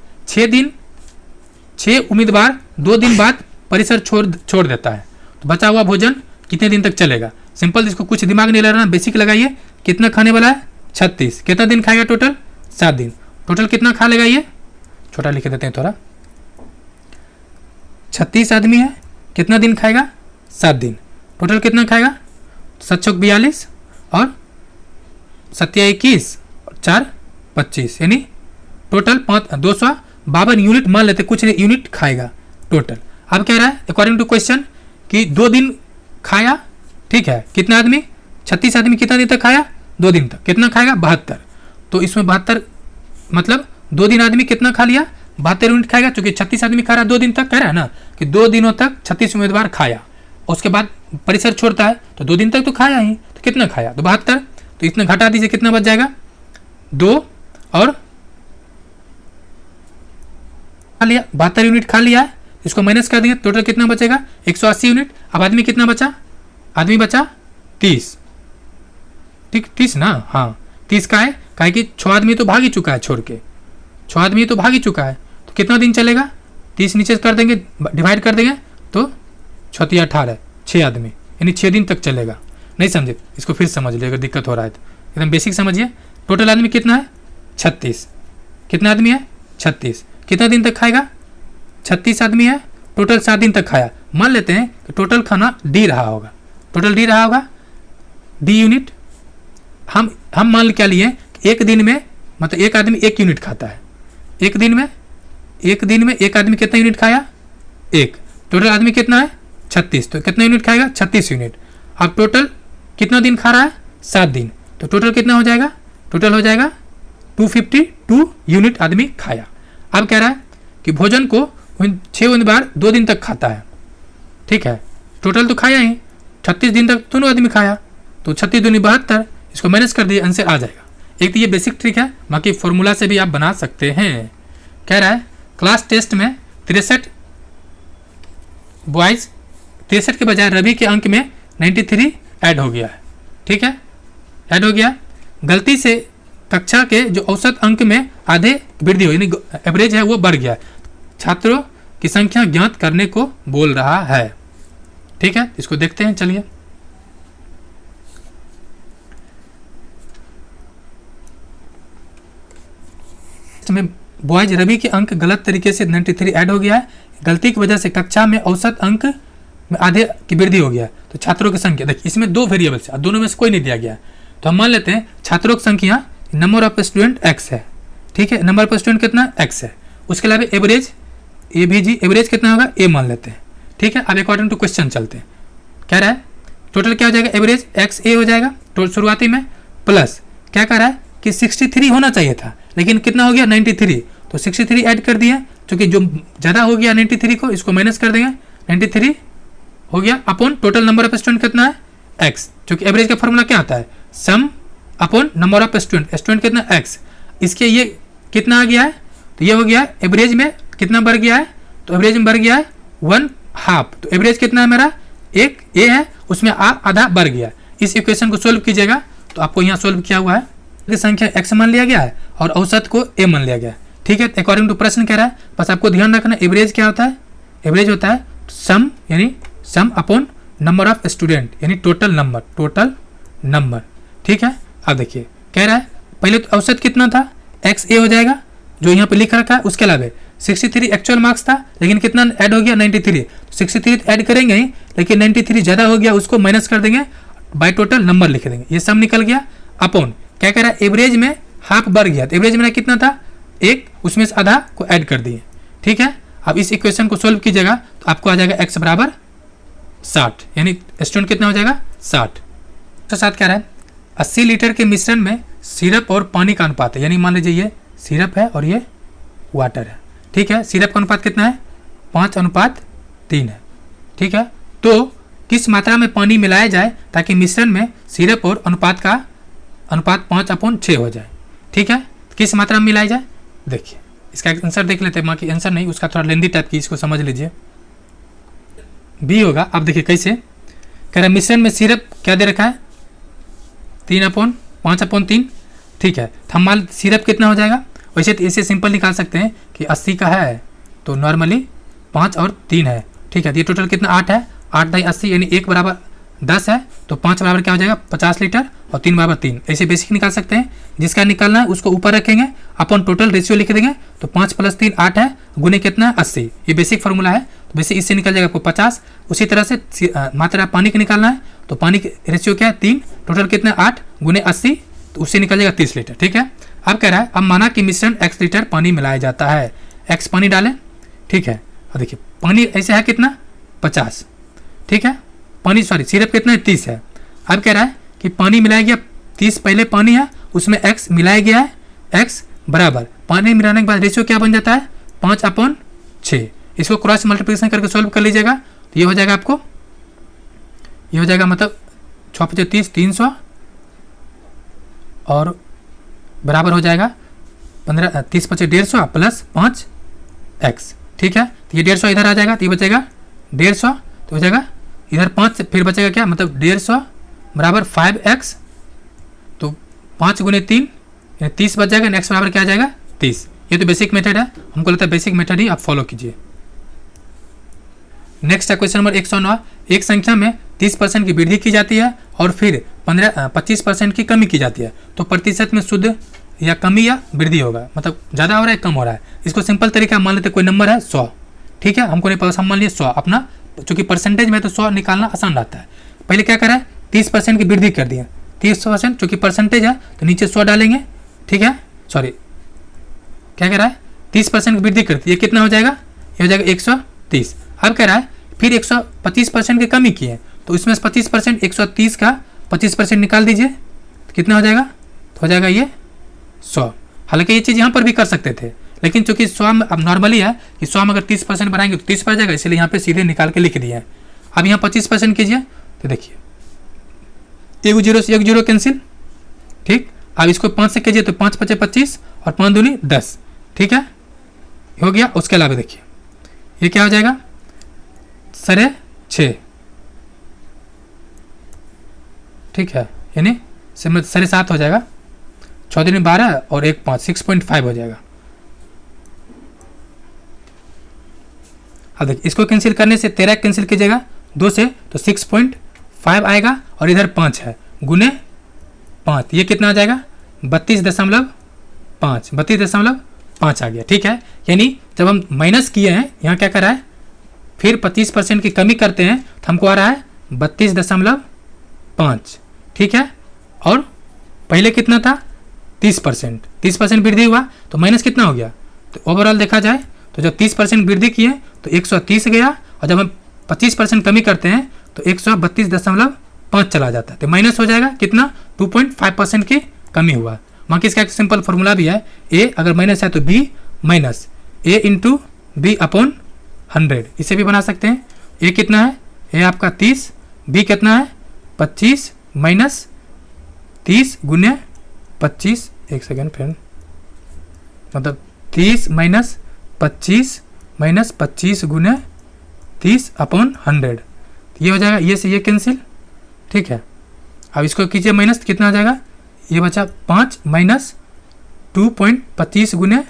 6 उम्मीदवार 2 दिन बाद परिसर छोड़ देता है, तो बचा हुआ भोजन कितने दिन तक चलेगा? सिंपल, इसको कुछ दिमाग नहीं लगाना, बेसिक लगाइए। कितना खाने वाला है? 36, कितना दिन खाएगा? टोटल 7 दिन। टोटल कितना खा लेगा? ये छोटा लिख देते हैं थोड़ा, 36 आदमी है, कितना दिन खाएगा? 7 दिन। टोटल कितना खाएगा? 7 चौक 42 और 7 21 और 4 25, यानी टोटल 252 यूनिट मान लेते, कुछ नहीं यूनिट खाएगा टोटल। अब कह रहा है अकॉर्डिंग टू क्वेश्चन कि 2 दिन खाया, ठीक है। कितना आदमी? 36 आदमी कितना दिन तक खाया? 2 दिन तक। कितना खाएगा? 72। तो इसमें 72 मतलब 2 दिन आदमी कितना खा लिया? 72 यूनिट खाएगा, क्योंकि 36 आदमी खा रहा है 2 दिन तक, कह रहा है ना कि 2 दिनों तक 36 उम्मीदवार खाया, उसके बाद परिसर छोड़ता है, तो 2 दिन तक तो खाया ही, तो कितना खाया? तो 72, तो इतना घटा दीजिए, कितना बच जाएगा? 2 और खा लिया, 72 यूनिट खा लिया है, इसको माइनस कर देंगे, टोटल कितना बचेगा? 180 यूनिट। अब आदमी कितना बचा? आदमी बचा 30, ठीक, 30 ना, हाँ 30 का है, काहे कि 6 आदमी तो भाग ही चुका है छोड़ के, 6 आदमी तो भाग ही चुका है, तो कितना दिन चलेगा? 30 नीचे कर देंगे, डिवाइड कर देंगे, तो 6 18, 6 आदमी, यानी 6 दिन तक चलेगा। नहीं समझे? इसको फिर समझ लीजिए अगर दिक्कत हो रहा है तो, एकदम बेसिक समझिए। टोटल आदमी कितना है? 36। कितना आदमी है? 36। कितना दिन तक खाएगा? 36 आदमी है, टोटल 7 दिन तक खाया। मान लेते हैं कि टोटल खाना डी रहा होगा, टोटल डी रहा होगा, डी यूनिट। हम मान क्या लिए? एक दिन में मतलब एक आदमी 1 यूनिट खाता है, एक दिन में एक आदमी कितना यूनिट खाया? 1। टोटल आदमी कितना है? 36, तो कितना यूनिट खाएगा? 36 यूनिट। अब टोटल कितना दिन खा रहा है, 7 दिन, तो टोटल कितना हो जाएगा, टोटल हो जाएगा 252 यूनिट आदमी खाया। अब कह रहा है कि भोजन को 6 बार 2 दिन तक खाता है, ठीक है, टोटल तो खाया ही 36 दिन तक दोनों आदमी खाया, तो 36 दूनी 72, इसको माइनस कर दिए, आंसर आ जाएगा। एक तो ये बेसिक ट्रिक है, बाकी फॉर्मूला से भी आप बना सकते हैं। कह रहा है क्लास टेस्ट में 63 बॉयज, 63 के बजाय रवि के अंक में 93 ऐड हो गया है, ठीक है, ऐड हो गया। गलती से कक्षा के जो औसत अंक में आधे वृद्धि हो, यानी एवरेज है वो बढ़ गया, छात्रों की संख्या ज्ञात करने को बोल रहा है, ठीक है, इसको देखते हैं। चलिए में बॉयज रवि के अंक गलत तरीके से 93 ऐड हो गया है, गलती की वजह से कक्षा में औसत अंक में आधे की वृद्धि हो गया है, तो छात्रों की संख्या, देखिए इसमें 2 वेरिएबल्स है, दोनों में से कोई नहीं दिया गया है, तो हम मान लेते हैं छात्रों की संख्या नंबर ऑफ स्टूडेंट x है, ठीक है, नंबर ऑफ स्टूडेंट कितना x है, उसके अलावा एवरेज ए भी जी, एवरेज कितना होगा a मान लेते हैं, ठीक है। अब अकॉर्डिंग टू क्वेश्चन चलते हैं। कह रहा है टोटल क्या हो जाएगा, एवरेज एक्स ए हो जाएगा टोटल शुरुआती में, प्लस क्या कर रहा है कि 63 होना चाहिए था, लेकिन कितना हो गया 93, तो 63 ऐड कर दिया, क्योंकि जो ज़्यादा हो गया 93 को इसको माइनस कर देंगे, 93 हो गया upon total number of student कितना है x, क्योंकि एवरेज का फॉर्मूला क्या आता है, सम upon number of student, student कितना x, इसके ये कितना आ गया है, तो ये हो गया एवरेज में कितना बढ़ गया है, तो एवरेज में बढ़ गया है 1/2, तो एवरेज कितना है मेरा, एक ए है, उसमें आधा बढ़ गया। इस इक्वेशन को सोल्व कीजिएगा तो आपको यहाँ सोल्व किया हुआ है, संख्या x मान लिया गया है और औसत को a मान लिया गया है, ठीक है। अकॉर्डिंग टू प्रश्न कह रहा है, बस आपको ध्यान रखना एवरेज क्या होता है, एवरेज होता है सम, यानी सम अपॉन नंबर ऑफ स्टूडेंट, यानी टोटल नंबर, ठीक है। अब देखिए कह रहा है पहले तो औसत कितना था, एक्स ए हो जाएगा जो यहाँ पे लिख रखा है, उसके अलावा 63 एक्चुअल मार्क्स था, लेकिन कितना ऐड हो गया 93, 63 ऐड करेंगे ही, लेकिन 93 ज़्यादा हो गया, उसको माइनस कर देंगे, बाय टोटल नंबर लिख देंगे, ये सब निकल गया, अपॉन क्या कह रहा है एवरेज में हाफ बढ़ गया, तो एवरेज में कितना था 1, उसमें से आधा को ऐड कर दिए, ठीक है। अब इस इक्वेशन को सोल्व कीजिएगा तो आपको आ जाएगा x बराबर 60, यानी स्टूडेंट कितना हो जाएगा 60। तो साथ कह रहा है 80 लीटर के मिश्रण में सिरप और पानी का अनुपात है, यानी मान लीजिए ये सिरप है और ये वाटर है, ठीक है। सिरप का अनुपात कितना है 5:3 है, ठीक है। तो किस मात्रा में पानी मिलाया जाए ताकि मिश्रण में सिरप और अनुपात 5/6 हो जाए, ठीक है। किस मात्रा में मिलाया जाए, देखिए इसका आंसर देख लेते हैं, बाकी आंसर नहीं, उसका थोड़ा लेंदी टाइप की, इसको समझ लीजिए, बी होगा। अब देखिए कैसे कह रहा है मिश्रण में सिरप क्या दे रखा है 5/3, ठीक है। तो हम मान सिरप कितना हो जाएगा, वैसे तो इसे सिंपल निकाल सकते हैं कि 80 का है तो नॉर्मली 5 और 3 है, ठीक है। तो ये टोटल कितना 8 है, 8×80 यानी 1 बराबर 10 है, तो 5 बराबर क्या हो जाएगा 50 लीटर और 3 बराबर 3, ऐसे बेसिक निकाल सकते हैं। जिसका निकालना है उसको ऊपर रखेंगे, अपन टोटल रेशियो लिख देंगे, तो 5 + 3 8 है, गुने कितना 80, ये बेसिक फार्मूला है, तो बेसिक इससे निकल जाएगा आपको 50। उसी तरह से मात्रा पानी का निकालना है, तो पानी की रेशियो क्या है 3, टोटल कितना 8 गुने 80, तो उससे निकल जाएगा 30 लीटर, ठीक है। अब कह रहा है अब माना कि मिश्रण x लीटर पानी मिलाया जाता है, x पानी डालें, ठीक है। और देखिए पानी ऐसे है कितना 50, ठीक है, पानी सिरप कितना है 30 है। अब कह रहा है कि पानी मिलाया गया 30, पहले पानी है उसमें x मिलाया गया है, x बराबर पानी मिलाने के बाद रेशियो क्या बन जाता है 5/6, इसको क्रॉस मल्टीप्लिकेशन करके सॉल्व कर लीजिएगा, तो ये हो जाएगा आपको, ये हो जाएगा मतलब 6×5 = 300 और बराबर हो जाएगा 30×5 = 150 प्लस 5x, ठीक है। तो ये 150 इधर आ जाएगा, तो ये बचेगा 150, तो हो जाएगा इधर 5, फिर बचेगा क्या मतलब 150 बराबर 5x, तो 5 × 3 यानी 30 बच जाएगा, x बराबर क्या आ जाएगा 30। ये तो बेसिक मेथड है, हमको लगता है बेसिक मेथड ही आप फॉलो कीजिए। नेक्स्ट है क्वेश्चन नंबर 109, एक संख्या में 30% की वृद्धि की जाती है और फिर 25% की कमी की जाती है, तो प्रतिशत में शुद्ध या कमी या वृद्धि होगा, मतलब ज़्यादा हो रहा है कम हो रहा है। इसको सिंपल तरीका मान लेते कोई नंबर है 100, ठीक है, हमको नहीं पता, हम मान लिए 100 अपना, चूँकि परसेंटेज में तो 100 निकालना आसान रहता है। पहले क्या करा है 30% की वृद्धि कर दिया, 30% चूँकि परसेंटेज है तो नीचे 100 डालेंगे, ठीक है, सॉरी क्या कह रहा है 30% की वृद्धि करती है, कितना हो जाएगा, ये हो जाएगा 130। अब कह रहा है फिर 125% की कमी की है, तो इसमें से 25% 130 का 25% निकाल दीजिए तो कितना हो जाएगा, तो हो जाएगा ये 100। हालांकि ये चीज़ यहाँ पर भी कर सकते थे, लेकिन चूंकि 100 में अब नॉर्मली है कि 100 में अगर 30% बनाएंगे तो 30 पर जाएगा, इसलिए यहाँ पे सीधे निकाल के लिख दिए हैं। अब यहाँ 25% कीजिए तो देखिए 1 0 से 1 0 कैंसिल, ठीक। अब इसको 5 से कीजिए तो 5 5 25 और 5 दूनी 10, ठीक है, हो गया। उसके अलावा देखिए ये क्या हो जाएगा 6.5, ठीक है, यानी 7.5 हो जाएगा, 6 दूनी 12 और 1 5 6.5 हो जाएगा। अब देखिए इसको कैंसिल करने से 13 कैंसिल कीजिएगा 2 से तो 6.5 आएगा, और इधर 5 है गुने 5, ये कितना आ जाएगा 32.5, 32.5 आ गया, ठीक है। यानी जब हम माइनस किए हैं यहाँ क्या कर रहा है, फिर 25% की कमी करते हैं तो हमको आ रहा है 32.5, ठीक है। और पहले कितना था 30% वृद्धि हुआ तो माइनस कितना हो गया, तो ओवरऑल देखा जाए तो जब 30% वृद्धि किए तो 130 गया, और जब हम 25% कमी करते हैं तो 132.5 चला जाता है, तो माइनस हो जाएगा कितना 2.5% की कमी हुआ। वहाँ की इसका एक सिंपल फॉर्मूला भी है, ए अगर माइनस है तो बी माइनस ए इंटू बी अपॉन 100, इसे भी बना सकते हैं। ए कितना है, ए आपका 30, बी कितना है 25 माइनस 30 गुने 25, एक सेकेंड फ्रेंड, मतलब 30 माइनस 25 गुने 30 अपॉन 100, ये हो जाएगा, ये से ये कैंसिल, ठीक है। अब इसको कीजिए माइनस, कितना आ जाएगा, ये बचा 5 माइनस 2.25 गुने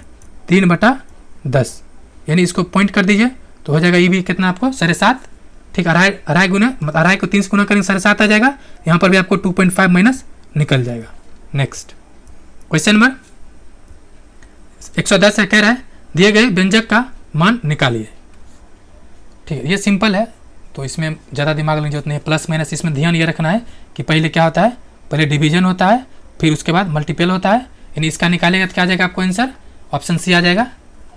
3/10, यानी इसको पॉइंट कर दीजिए तो हो जाएगा ये भी कितना आपको 7.5, ठीक, अढ़ाई गुना, अढ़ाई को 3 से गुना करेंगे 7.5 आ जाएगा, यहाँ पर भी आपको 2.5 माइनस निकल जाएगा। नेक्स्ट क्वेश्चन नंबर 110 है, कह रहा है दिए गए व्यंजक का मान निकालिए, ठीक है। ये सिंपल है तो इसमें ज़्यादा दिमाग लगने की जरूरत नहीं है, प्लस माइनस इसमें ध्यान ये रखना है कि पहले क्या होता है, पहले डिवीजन होता है, फिर उसके बाद मल्टीपल होता है, यानी इसका निकालेगा तो क्या आ जाएगा आपको आंसर, ऑप्शन सी आ जाएगा,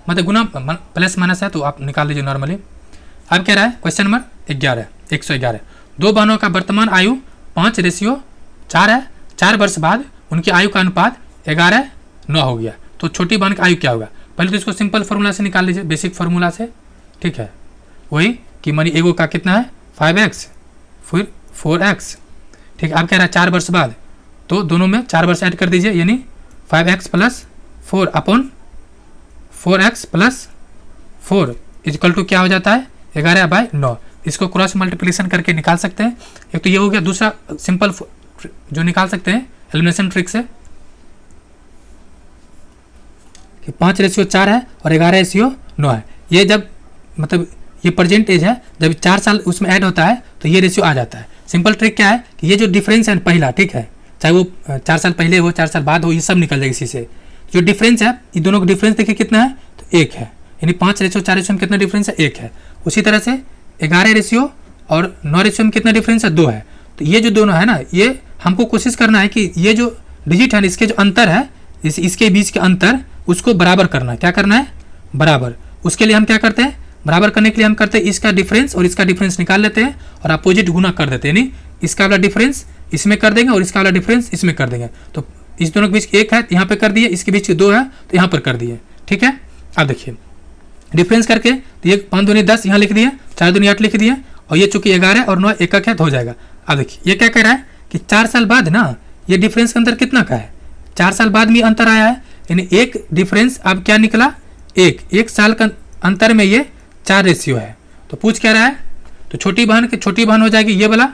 मतलब गुना प्लस माइनस है तो आप निकाल लीजिए नॉर्मली। अब कह रहा है क्वेश्चन नंबर 111, 2 बहनों का वर्तमान आयु 5:4 है, 4 वर्ष बाद उनकी आयु का अनुपात 11:9 हो गया, तो छोटी बहन का आयु क्या होगा, पहले तो इसको सिंपल फार्मूला से निकाल लीजिए, बेसिक फार्मूला से, ठीक है, वही कि मानी एगो का कितना है 5x फिर 4x, ठीक है। अब कह रहा है 4 वर्ष बाद, तो दोनों में 4 वर्ष ऐड कर दीजिए, यानी 5x + 4 upon 4x + 4 equal to क्या हो जाता है 11/9। इसको क्रॉस मल्टीप्लिकेशन करके निकाल सकते हैं, एक तो ये हो गया, दूसरा सिंपल जो निकाल सकते हैं एलिमिनेशन ट्रिक से कि 5:4 है और 11:9 है, ये जब मतलब ये प्रेजेंट एज है, जब 4 साल उसमें ऐड होता है तो ये रेशियो आ जाता है। सिंपल ट्रिक क्या है कि ये जो डिफरेंस है पहला, ठीक है, चाहे वो 4 साल पहले हो 4 साल बाद हो, ये सब निकल जाएगा इसी से। जो डिफरेंस है ये दोनों का डिफरेंस देखिए कितना है, तो 1 है, यानी 5:4 में कितना डिफरेंस है 1 है। उसी तरह से 11 और 9 में कितना डिफरेंस है 2 है। तो ये जो दोनों है ना, ये हमको कोशिश करना है कि ये जो डिजिट है ना, इसके जो अंतर है, इसके बीच के अंतर उसको बराबर करना है। क्या करना है, बराबर। उसके लिए हम क्या करते हैं, बराबर करने के लिए हम करते हैं इसका डिफरेंस और इसका डिफरेंस निकाल लेते हैं और अपोजिट गुना कर देते हैं, यानी इसका वाला डिफरेंस इसमें कर देंगे और इसका वाला डिफरेंस इसमें कर देंगे। तो इस दोनों के बीच 1 है यहाँ पे कर दिए, इसके बीच 2 है तो यहाँ पर कर दिए, ठीक है। अब देखिए डिफरेंस करके तो ये 5 दूनी 10 यहाँ लिख दिए, 4 दूनी 8 लिख दिए, और ये चूंकि 11 और 9 एक है तो हो जाएगा। अब देखिए ये क्या कह रहा है कि 4 साल बाद ना ये डिफरेंस का अंतर कितना का है, 4 साल बाद में अंतर आया है, यानी एक डिफरेंस अब क्या निकला 1 साल का अंतर में ये 4 रेशियो है। तो पूछ क्या रहा है, तो छोटी बहन हो जाएगी ये वाला,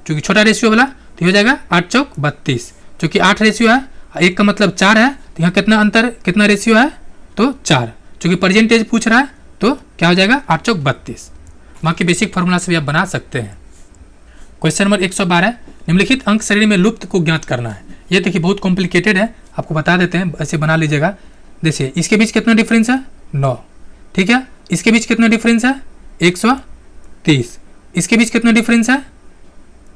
चूंकि छोटा रेशियो वाला, तो हो जाएगा 8 चौक 32, चूंकि 8 रेशियो है, 1 का मतलब 4 है, तो यहाँ कितना अंतर कितना रेशियो है, तो 4, चूंकि परसेंटेज पूछ रहा है तो क्या हो जाएगा 8 चौक 32। वहाँ की बेसिक फार्मूला से भी आप बना सकते हैं। क्वेश्चन नंबर 112, निम्नलिखित अंक श्रेणी में लुप्त को ज्ञात करना है। ये देखिए बहुत कॉम्प्लिकेटेड है, आपको बता देते हैं, ऐसे बना लीजिएगा। देखिए इसके बीच कितना डिफरेंस है 9, ठीक है, इसके बीच कितना डिफरेंस है 130, इसके बीच कितना डिफरेंस है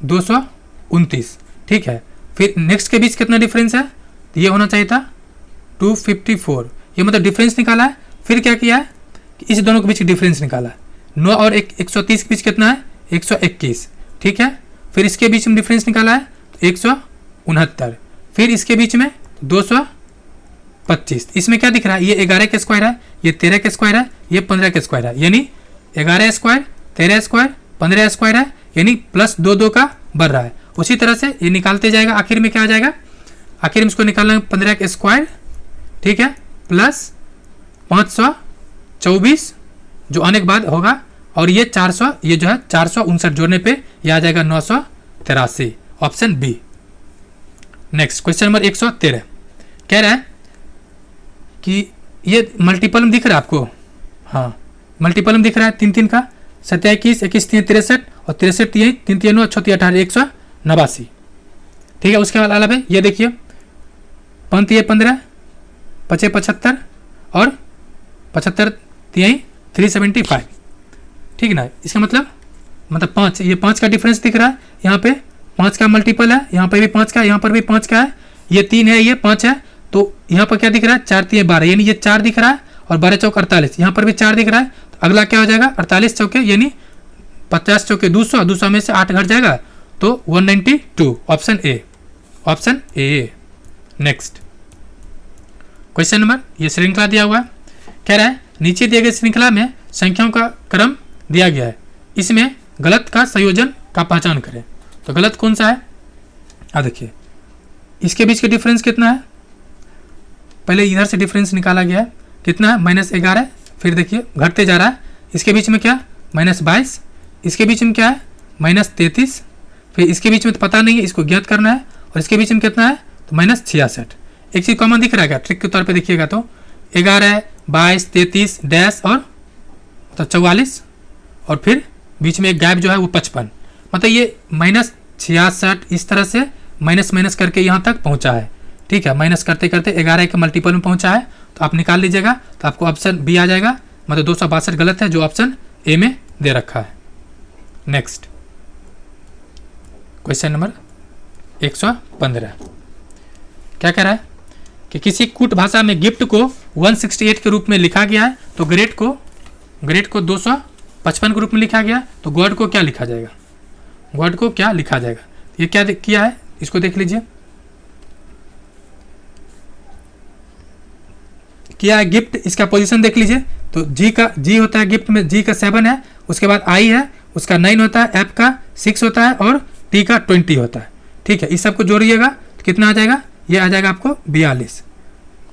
229, ठीक है। फिर नेक्स्ट के बीच कितना डिफरेंस है, तो ये होना चाहिए था 254, ये मतलब डिफरेंस निकाला है। फिर क्या किया है कि इस दोनों के बीच डिफरेंस निकाला है, 9 और 130 के बीच कितना है 121, ठीक है। फिर इसके बीच में डिफरेंस निकाला है तो 169, फिर इसके बीच में 225। इसमें क्या दिख रहा है, ये 11 का स्क्वायर है, ये 13 का स्क्वायर है, ये 15 का स्क्वायर है, यानी 11 स्क्वायर 13 स्क्वायर 15 स्क्वायर है, यानी प्लस 2 का बढ़ रहा है। उसी तरह से ये निकालते जाएगा, आखिर में क्या आ जाएगा, आखिर में इसको निकालना है 15 का स्क्वायर, ठीक है, प्लस 524 जो आने के बाद होगा, और ये 400, ये जो है 459 जोड़ने पे ये आ जाएगा 983, option B. Next question number 113 कह रहा है कि ये मल्टीपल में दिख रहा है आपको, हाँ मल्टीपल में दिख रहा है 3 का, 7 21 21 3 63 और 63 3 3 3 9 6 18 189, ठीक है। उसके बाद अलावा ये देखिए 5 ये 15 5 75 और 75 3 375, ठीक ना। इसका मतलब 5, ये 5 का डिफरेंस दिख रहा है, यहाँ पे 5 का मल्टीपल है, यहाँ पे भी 5 का, यहाँ पर भी 5 का है, ये 3 है, ये 5 है, तो यहाँ पर क्या दिख रहा है 4 3 12, यानी ये 4 दिख रहा है, और 12 चौक 48, यहाँ पर भी 4 दिख रहा है, तो अगला क्या हो जाएगा 48 चौके, यानी 50 चौके 200, 200 में से 8 घट जाएगा तो 192, option A, option A. Next question number, ये श्रृंखला दिया हुआ है, कह रहा है नीचे दिए गए श्रृंखला में संख्याओं का क्रम दिया गया है, इसमें गलत का संयोजन का पहचान करें। तो गलत कौन सा है, देखिए इसके बीच का डिफरेंस कितना है, पहले इधर से डिफरेंस निकाला गया है, कितना है -11, फिर देखिए घटते जा रहा है, इसके बीच में क्या -22, इसके बीच में क्या है -33, फिर इसके बीच में तो पता नहीं है, इसको ज्ञात करना है, और इसके बीच में कितना है तो -66। एक चीज़ कॉमन दिख रहा है क्या, ट्रिक के तौर पे देखिएगा तो 11 22 33 डैश और तो 44, और फिर बीच में एक गैप जो है वो 55, मतलब ये -66 इस तरह से माइनस करके यहाँ तक पहुँचा है, ठीक है। माइनस करते करते 11 के मल्टीपल में पहुँचा है, तो आप निकाल लीजिएगा, तो आपको ऑप्शन बी आ जाएगा, मतलब 262 गलत है, जो ऑप्शन ए में दे रखा है। नेक्स्ट क्वेश्चन नंबर 115 क्या कह रहा है कि किसी कूट भाषा में गिफ्ट को 168 के रूप में लिखा गया है, तो ग्रेट को 255 के रूप में लिखा गया, तो गॉड को क्या लिखा जाएगा, गॉड को क्या लिखा जाएगा, ये क्या किया है इसको देख लीजिए, क्या है गिफ्ट, इसका पोजीशन देख लीजिए, तो जी होता है गिफ्ट में, जी का 7 है, उसके बाद आई है, उसका 9 होता है, एफ का 6 होता है, और टी का 20 होता है, ठीक है। इस सबको जोड़िएगा तो कितना आ जाएगा, ये आ जाएगा आपको 42,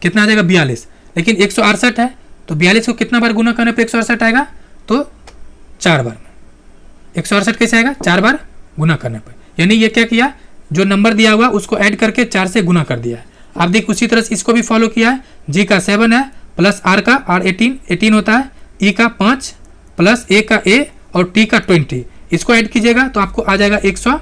कितना आ जाएगा 42, लेकिन 168 है, तो 42 को कितना बार गुना करने पे 168 आएगा, तो 4 बार में 168 कैसे आएगा, 4 बार गुना करने पर, यानी ये क्या किया, जो नंबर दिया हुआ उसको ऐड करके 4 से गुना कर दिया है। आप देखिए उसी तरह से इसको भी फॉलो किया है, जी का 7 है, प्लस आर का आर 18 होता है, ई का 5 प्लस ए का ए और टी का 20, इसको ऐड कीजिएगा तो आपको आ जाएगा 100,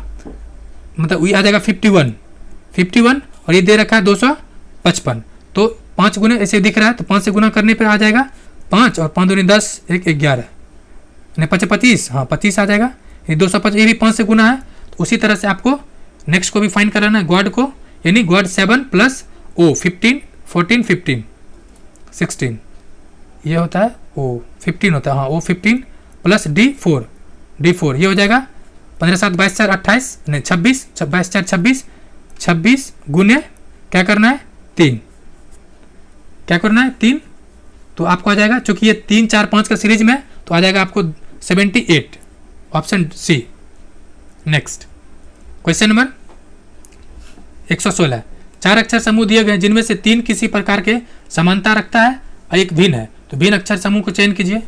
मतलब ये आ जाएगा 51, और ये दे रखा है 255, तो 5 गुने ऐसे दिख रहा है, तो 5 से गुना करने पर आ जाएगा 5, और 5 दूनी 10 1 11, यानी 25, हाँ 25 आ जाएगा, ये 255, ये भी 5 से गुना है। तो उसी तरह से आपको नेक्स्ट को भी फाइंड कराना है, गॉड को, यानी गॉड 7 प्लस ओ 15 14 15 16, ये होता है ओ 15 होता है, हाँ ओ 15 प्लस डी 4 ये हो जाएगा 15 7 22 4 28 नहीं 26 22 4 26 गुने क्या करना है 3, क्या करना है 3, तो आपको आ जाएगा, चूंकि ये 3 4 5 का सीरीज में, तो आ जाएगा आपको 78, option C. Next question number 116, 4 अक्षर समूह दिए गए जिनमें से 3 किसी प्रकार के समानता रखता है और एक भिन्न है, तो भिन्न अक्षर समूह को चयन कीजिए।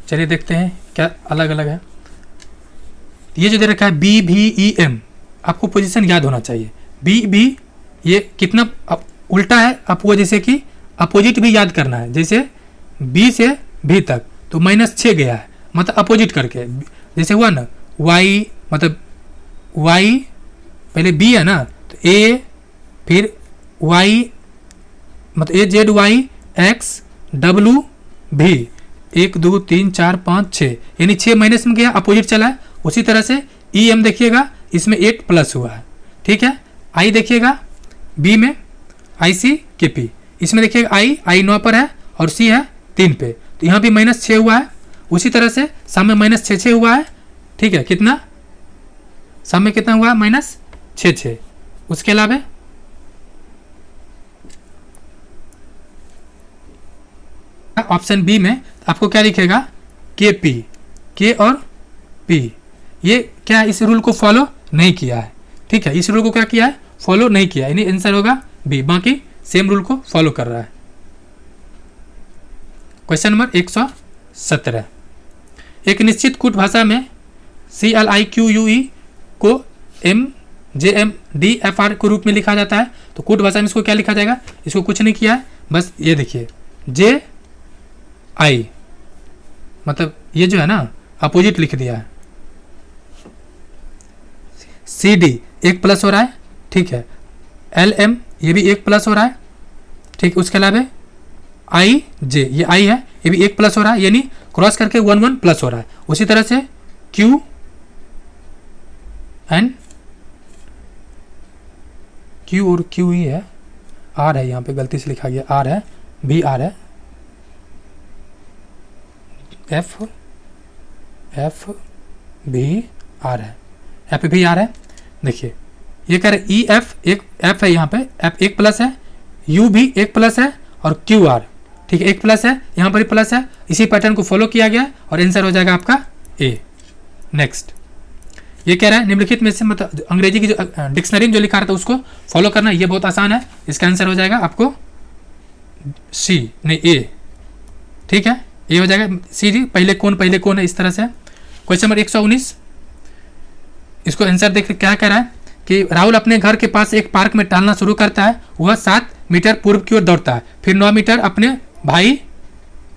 चलिए देखते हैं क्या अलग अलग है। ये जो दे रखा है बी भी ई एम, आपको पोजीशन याद होना चाहिए, बी भी ये कितना उल्टा है, आपको जैसे कि अपोजिट भी याद करना है, जैसे बी से भी तक तो -6 गया है, मतलब अपोजिट करके, जैसे हुआ ना वाई, मतलब वाई पहले बी है ना, तो ए फिर वाई मतलब ए जेड वाई एक्स डब्लू भी 1 2 3 4 5 6, यानी 6 माइनस में गया, अपोजिट चला है। उसी तरह से ई एम देखिएगा, इसमें 8 प्लस हुआ है, ठीक है। आई देखिएगा बी में आई सी के पी, इसमें देखिएगा आई 9 पर है और सी है 3 पे, तो यहाँ भी -6 हुआ है। उसी तरह से सामने -6 हुआ है, ठीक है, कितना सब में कितना हुआ -6 उसके अलावा ऑप्शन बी में आपको क्या दिखेगा KP, K और P। ये क्या इस रूल को फॉलो नहीं किया है, ठीक है, इस रूल को क्या किया है, फॉलो नहीं किया, यानी आंसर होगा बी, बाकी सेम रूल को फॉलो कर रहा है। क्वेश्चन नंबर 117, एक निश्चित कूट भाषा में CLIQUE को MJMDFR के रूप में लिखा जाता है, तो कूट भाषा में इसको क्या लिखा जाएगा, इसको कुछ नहीं किया है, बस ये देखिए JI, मतलब ये जो है ना अपोजिट लिख दिया है। CD 1 प्लस हो रहा है, ठीक है, LM ये भी 1 प्लस हो रहा है, ठीक, उसके अलावा IJ ये I है, ये भी 1 प्लस हो रहा है, यानी क्रॉस करके 1 प्लस हो रहा है। उसी तरह से Q और QE है, R है, यहाँ पे गलती से लिखा गया R है, BR है, FBR है, FBR है। देखिए ये कह रहे EF एक F है, यहाँ पे F 1 प्लस है, U भी 1 प्लस है और QR, ठीक है, 1 प्लस है, यहाँ पर भी प्लस है। इसी पैटर्न को फॉलो किया गया और आंसर हो जाएगा आपका A। नेक्स्ट ये कह रहा है निम्नलिखित में से मतलब अंग्रेजी की जो डिक्शनरी में जो लिखा रहता है उसको फॉलो करना, ये बहुत आसान है, इसका आंसर हो जाएगा आपको C नहीं A, ठीक है, ये हो जाएगा C, पहले कौन है, इस तरह से। क्वेश्चन नंबर 119, इसको आंसर देखिए क्या कह रहा है कि राहुल अपने घर के पास एक पार्क में टहलना शुरू करता है, वह 7 मीटर पूर्व की ओर दौड़ता है, फिर 9 मीटर अपने भाई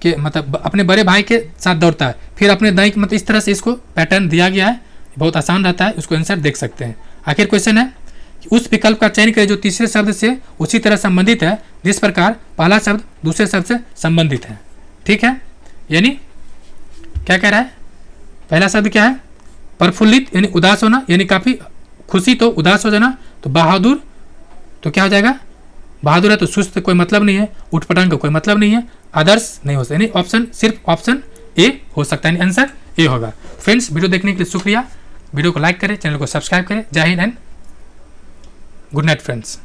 के मतलब अपने बड़े भाई के साथ दौड़ता है, फिर अपने दाई, मतलब इस तरह से इसको पैटर्न दिया गया है, बहुत आसान रहता है, उसको आंसर देख सकते हैं। आखिर क्वेश्चन है कि उस विकल्प का चयन करें जो तीसरे शब्द से उसी तरह संबंधित है जिस प्रकार पहला शब्द दूसरे शब्द से संबंधित है, ठीक है, यानी क्या कह रहा है, पहला शब्द क्या है, प्रफुल्लित यानी उदास होना, यानी काफ़ी खुशी तो उदास हो जाना, तो बहादुर तो क्या हो जाएगा, बहादुर है तो सुस्त कोई मतलब नहीं है, उठपटांग का कोई मतलब नहीं है, आदर्श नहीं हो सकता, यानी ऑप्शन सिर्फ ऑप्शन ए हो सकता है, यानी आंसर ए होगा। फ्रेंड्स वीडियो देखने के लिए शुक्रिया, वीडियो को लाइक करें, चैनल को सब्सक्राइब करें। जय Hind and good night friends.